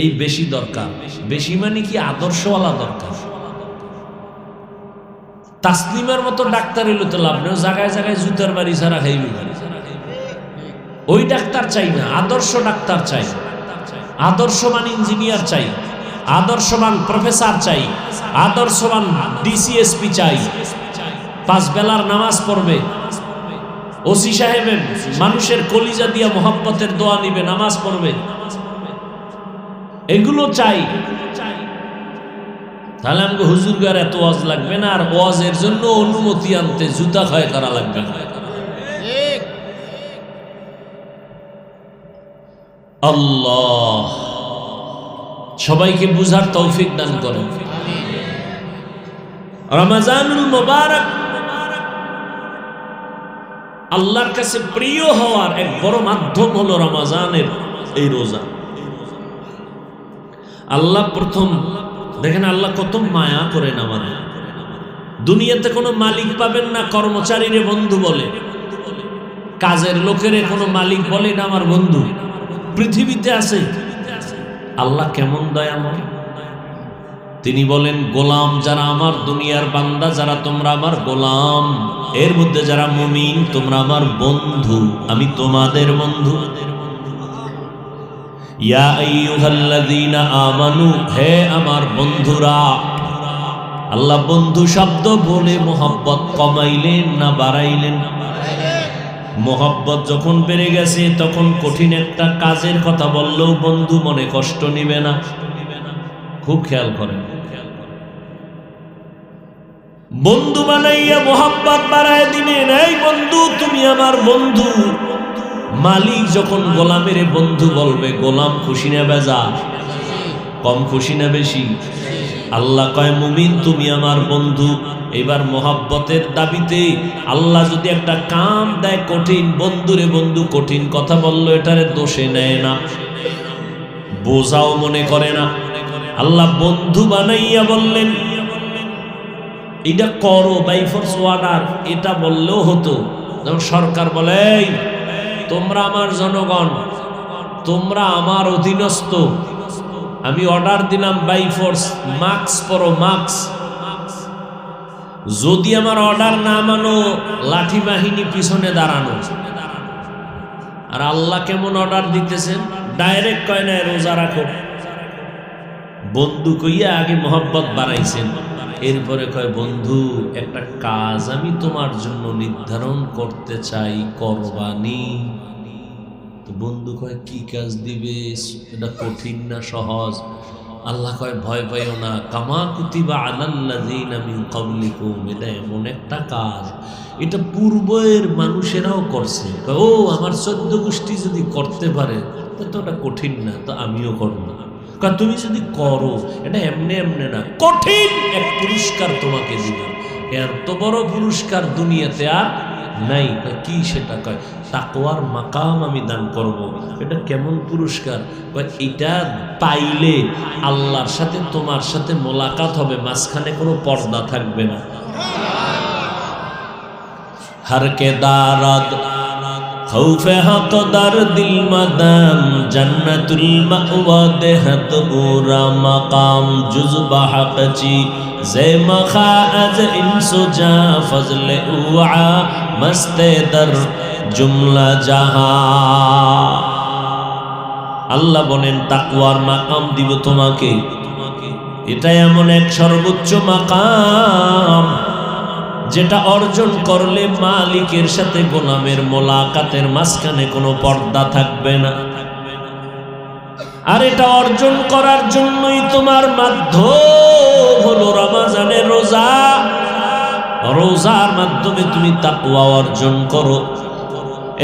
এই বেশি দরকার। বেশি মানে কি? আদর্শওয়ালা দরকার। তাসলিমার মতো ডাক্তার এলো তো লাভ নেই, জায়গায় জায়গায় জুতার বাড়ি ছাড়া খাইবি। ওই ডাক্তার চাই না, আদর্শ ডাক্তার চাই, আদর্শবান ইঞ্জিনিয়ার চাই, আদর্শবান প্রফেসর চাই, আদর্শবান ডিসিএসপি চাই, 5 বেলার নামাজ পড়বে, ওসি সাহেবের মানুষের কলিজা দিয়া মোহাব্বতের দোয়া নিবে, নামাজ পড়বে, এগুলো চাই। তাহলে আমাকে হুজুর গার এত ওয়াজ লাগবে না, আর ওয়াজের জন্য অনুমতি আনতে জুতা ক্ষয় করা লাগবে না। আল্লাহ সবাইকে বুঝার তৌফিক দান করেন। রমজানুল মুবারক আল্লাহর কাছে প্রিয় হওয়ার এক বড় মাধ্যম হলো রমজানের এই রোজা। আল্লাহ প্রথম দেখেন, আল্লাহ কত মায়া করেন আমাদের। দুনিয়াতে কোনো মালিক পাবেন না কর্মচারীরে বন্ধু বলে, কাজের লোকেরে কোনো মালিক বলে না আমার বন্ধু। পৃথিবীতে আছে আল্লাহ কেমন দয়াময়। তিনি বলেন, গোলাম যারা আমার, দুনিয়ার বান্দা যারা, তোমরা আমার গোলাম, এর মধ্যে যারা মুমিন তোমরা আমার বন্ধু, আমি তোমাদের বন্ধু। ইয়া আইয়ুহাল্লাযীনা আমানু, হে আমার বন্ধুরা। আল্লাহ বন্ধু শব্দ বলে মোহাব্বত কমাইলেন না বাড়াইলেন? মোহব্বত যখন বেড়ে গেছে তখন কঠিন একটা কাজের কথা বললেও বন্ধু মনে কষ্ট নিবে না। খুব খেয়াল করেন, বন্ধু বানাইয়া মোহাব্বত বাড়ায় দিবেন। এই বন্ধু, তুমি আমার বন্ধু। মালিক যখন গোলামের বন্ধু বলবে, গোলাম খুশি না বেজা? কম খুশি না বেশি? আল্লাহ কয় মুমিন তুমি আমার বন্ধু। এবার মোহাব্বতের দাবিতে আল্লাহ যদি একটা কাম দেয় কঠিন, বন্ধুরে বন্ধু কঠিন কথা বললো, এটারে দোষে নেয় না, বোঝাও মনে করে না। আল্লাহ বন্ধু বানাইয়া বললেন এটা করো, বাই ফোর্স অর্ডার, এটা বললেও হতো। যেমন সরকার বলে তোমরা আমার জনগণ, তোমরা আমার অধীনস্থ, আমি অর্ডার দিলাম বাই ফোর্স, মাস্ক পরো, মাস্ক। যদি আমার অর্ডার না মানো, লাঠি বাহিনী পিছনে দাঁড়ানো। আর আল্লাহ কেমন অর্ডার দিতেছেন? ডাইরেক্ট কয় না রোজা রাখো, বন্ধু কইয়া আগে মোহাব্বত বাড়াইছেন, এরপরে কয় বন্ধু একটা কাজ আমি তোমার জন্য নির্ধারণ করতে চাই, করবানি? তো বন্ধু কয় কি কাজ দিবে? এটা কঠিন না সহজ? আল্লাহ কয় ভয় পাইও না, কামা কুতিবা আলাল্লাযিনা মিন ক্বাবলিকুম, এটা এমন একটা কাজ এটা পূর্বের মানুষেরাও করছে। ও আমার 14 গোষ্ঠী যদি করতে পারে তো এটা কঠিন না, তো আমিও করব। তুমি যদি করো এটা এমনি এমনি না, কঠিন এক পুরস্কার তোমাকে দিব। এত বড় পুরস্কার দুনিয়াতে আর নাই। কি সেটা? কয় তাকওয়ার মাকাম আমি দান করব। এটা কেমন পুরস্কার? কয় এটা পাইলে আল্লাহর সাথে তোমার সাথে মোলাকাত হবে, মাঝখানে কোনো পর্দা থাকবে না। হরকে দারাদ খৌফে হক দার দিল মাদাম, জান্নাতুল মাওয়া দেহত উরা মাকাম, জুজবা হকচি জে মখা আজ ইনসুজা ফজলে উআ মস্তে দর জুমলা জাহা। আল্লাহ বলেন তাকওয়ার মাকাম দিব তোমাকে। এটা এমন এক সর্বোচ্চ মাকাম যেটা অর্জন করলে মালিকের সাথে গোলামের মোলাকাতের মাঝখানে কোনো পর্দা থাকবে না। আর এটা অর্জন করার জন্যই তোমার মাধ্যম হলো রমজানের রোজা। রোজার মাধ্যমে তুমি তাকওয়া অর্জন করো।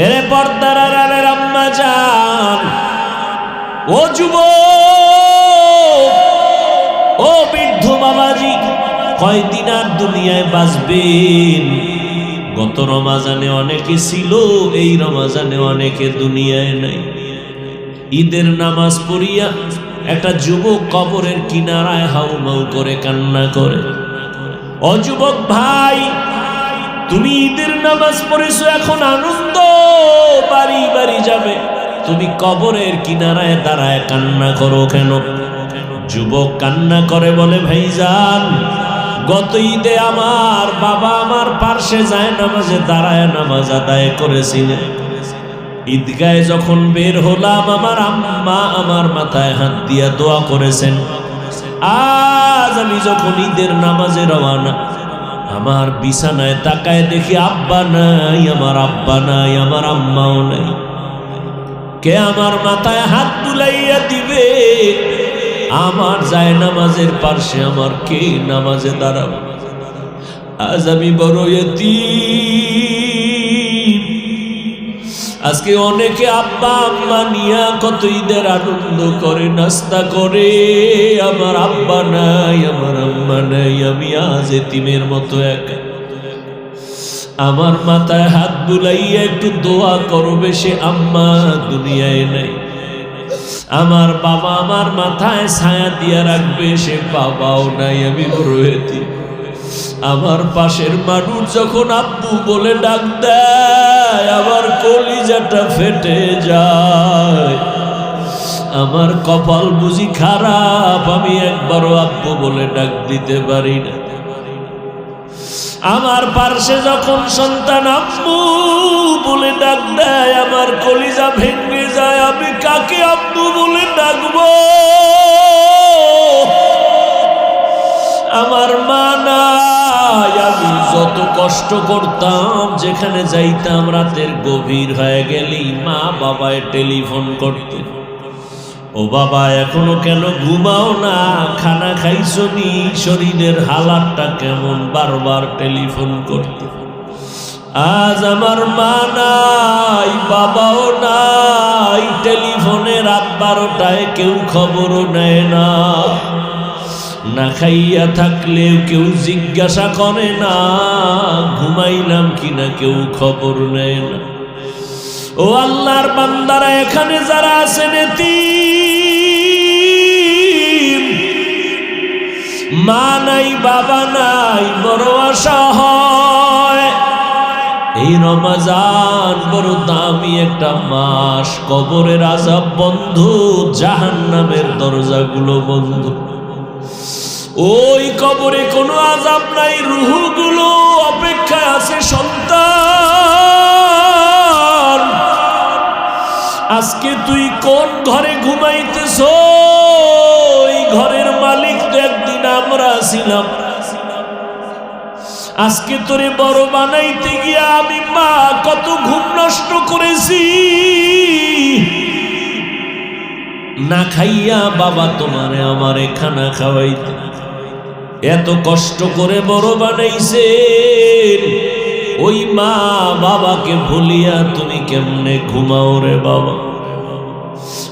এরে পর্দার আড়ালের আম্মা জান, ও যুবক, ও বৃদ্ধ বাবাজি, কয়দিন আর দুনিয়ায় বাঁচবেন? গত রমজানে অনেকে ছিল, এই রমজানে অনেকে দুনিয়ায় নাই। ঈদের নামাজ পড়িয়া একটা যুবক কবরের কিনারায় হাউমাউ করে কান্না করে। ও যুবক ভাই, তুমি ঈদের নামাজ পড়েছো, এখন আনন্দ বাড়ি বাড়ি যাবে, তুমি কবরের কিনারায় দাঁড়ায় কান্না করো কেন? যুবক কান্না করে বলে ভাইজান, গত ঈদে আমার বাবা আমার পার্শ্বে যায় নামাজে দাঁড়ায় নামাজ আদায় করেছিলেন। ঈদগাহে যখন বের হলাম, আমার আম্মা আমার মাথায় হাত দিয়া দোয়া করেছেন। আজ আমি যখন ঈদের নামাজে রওনা, আমার বিছানায় তাকায় দেখি আব্বা নাই, আমার আব্বা নাই, আমার আম্মাও নাই। কে আমার মাথায় হাত বুলাইয়া দিবে? আমার যায় নামাজের পার্শ্বে আমার কে নামাজে দাঁড়াবে? আজ আমি বড় ইতিম। আজকে অনেকে আব্বা আম্মা নিয়া কত ঈদের আনন্দ করে, নাস্তা করে, আমার আব্বা নাই, আমার আম্মা নাই, আমি আজ এতিমের মতো একা। আমার মাথায় হাত বুলাইয়া একটু দোয়া করবে, সে আম্মা দুনিয়ায় নাই। আমার বাবা আমার মাথায় ছায়া দিয়া রাখবে, সে বাবাও নাই, আমি বড় এতিম। আমার পাশের মানুষ যখন আব্বু বলে ডাক দেয়, আমার কলিজাটা ফেটে যায়। আমার কপাল বুঝি খারাপ, আমি একবারও আব্বু বলে ডাক দিতে পারি না। আমার পার্শ্বে যখন সন্তান আব্বু বলে ডাক দেয়, আমার কলিজা ভেঙে যায়। আমি কাকে আব্বু বলে ডাকবো? আমার মা নাই, আমি যত কষ্ট করতাম, যেখানে যাইতাম রাতের গভীর হয়ে গেলেই মা বাবায় টেলিফোন করতে, ও বাবা এখনো কেন ঘুমাও না, খানা খাইছো নি, শরীরের হালাতটা কেমন, বারবার টেলিফোন করতে। আজ আমার মা নাই, বাবাও নাই, টেলিফোনে রাত 12টায় কেউ খবরও নেয় না, না খাইয়া থাকলেও কেউ জিজ্ঞাসা করে না, ঘুমাইলাম কিনা কেউ খবর নেয় না। ও আল্লাহর বান্দারা, এখানে যারা আছেন এতিম, মা নাই, বাবা নাই, বড় আশা হয় এই রমজান বড় দামি একটা মাস, কবরের আযাব বন্ধ, জাহান্নামের দরজাগুলো বন্ধ। ওই কবরে কোনো আযাব নাই, রূহগুলো অপেক্ষায় আছে সন্তান। আজকে তুই কোন ঘরে ঘুমাইতেছ? এই ঘরের মালিক তো একদিন আমরা ছিলাম। আজকে তোরে বড় বানাইতে গিয়া আমি মা কত ঘুম নষ্ট করেছি। না খাইয়া বাবা তোমারে আমারে খানা খাওয়াইতে এত কষ্ট করে বড় বানাইছেন, ওই মা বাবাকে ভুলিয়া তুমি কেমনে ঘুমাও রে বাবা?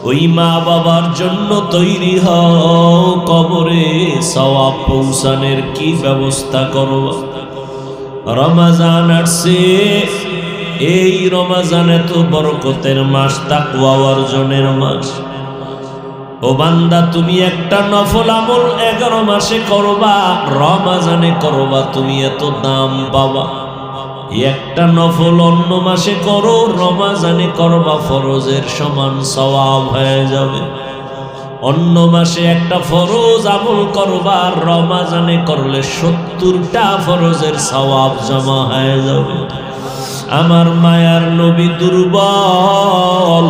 ওই মা বাবার জন্য তৈরি হও, কবরে সওয়াব পৌঁছানোর কি ব্যবস্থা করবা? রমজান আসছে, এই রমজানে তো বরকতের মাস, তাকওয়া অর্জনের মাস। ও বান্দা, তুমি একটা নফল আমল 11 মাসে করবা, রমজানে করবা, তুমি এত দাম পাবা। একটা নফল অন্য মাসে করো, রমজানে করবা, ফরজের সমান সওয়াব হয়ে যাবে। অন্য মাসে একটা ফরজ আমল করবা, রমজানে করলে 70টা ফরজের সওয়াব জমা হয়ে যাবে। আমার মায়ার নবী দুর্বল,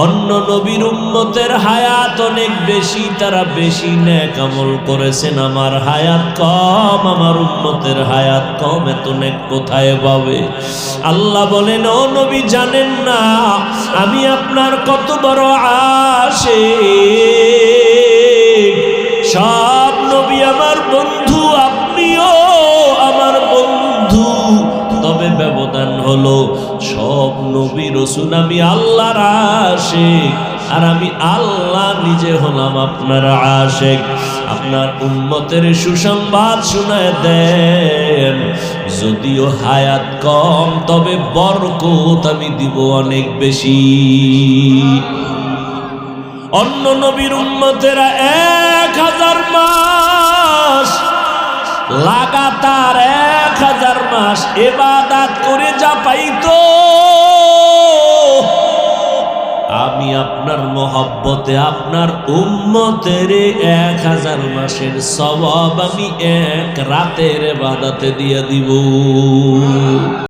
অন্য নবীর উম্মতের হায়াত অনেক বেশি, তারা বেশি নেক আমল করেছেন, আমার হায়াত কম, আমার উম্মতের হায়াত কম, এত নেক কোথায় পাবে? আল্লাহ বলেন, ও নবী জানেন না আমি আপনার কত বড় আশিক? সব নবী আমার বন্ধু, আপনিও আমার বন্ধু, তবে ব্যবধান হলো সব নবী রাসূল আমি আল্লাহর আশিক, আর আমি আল্লাহ নিজে হলাম আপনার আশিক। আপনার উম্মতের সুসংবাদ শোনায় দেন, যদিও হায়াত কম তবে বরকত আমি দিব অনেক বেশি। অন্য নবীর উম্মতেরা 1000 মাস লাগাতার 1000 মাস ইবাদত করে যা পাইতো, আমি আপনার মহব্বতে আপনার উম্মতের 1000 মাসের সওয়াব আমি এক রাতের ইবাদতে দিয়ে দিব।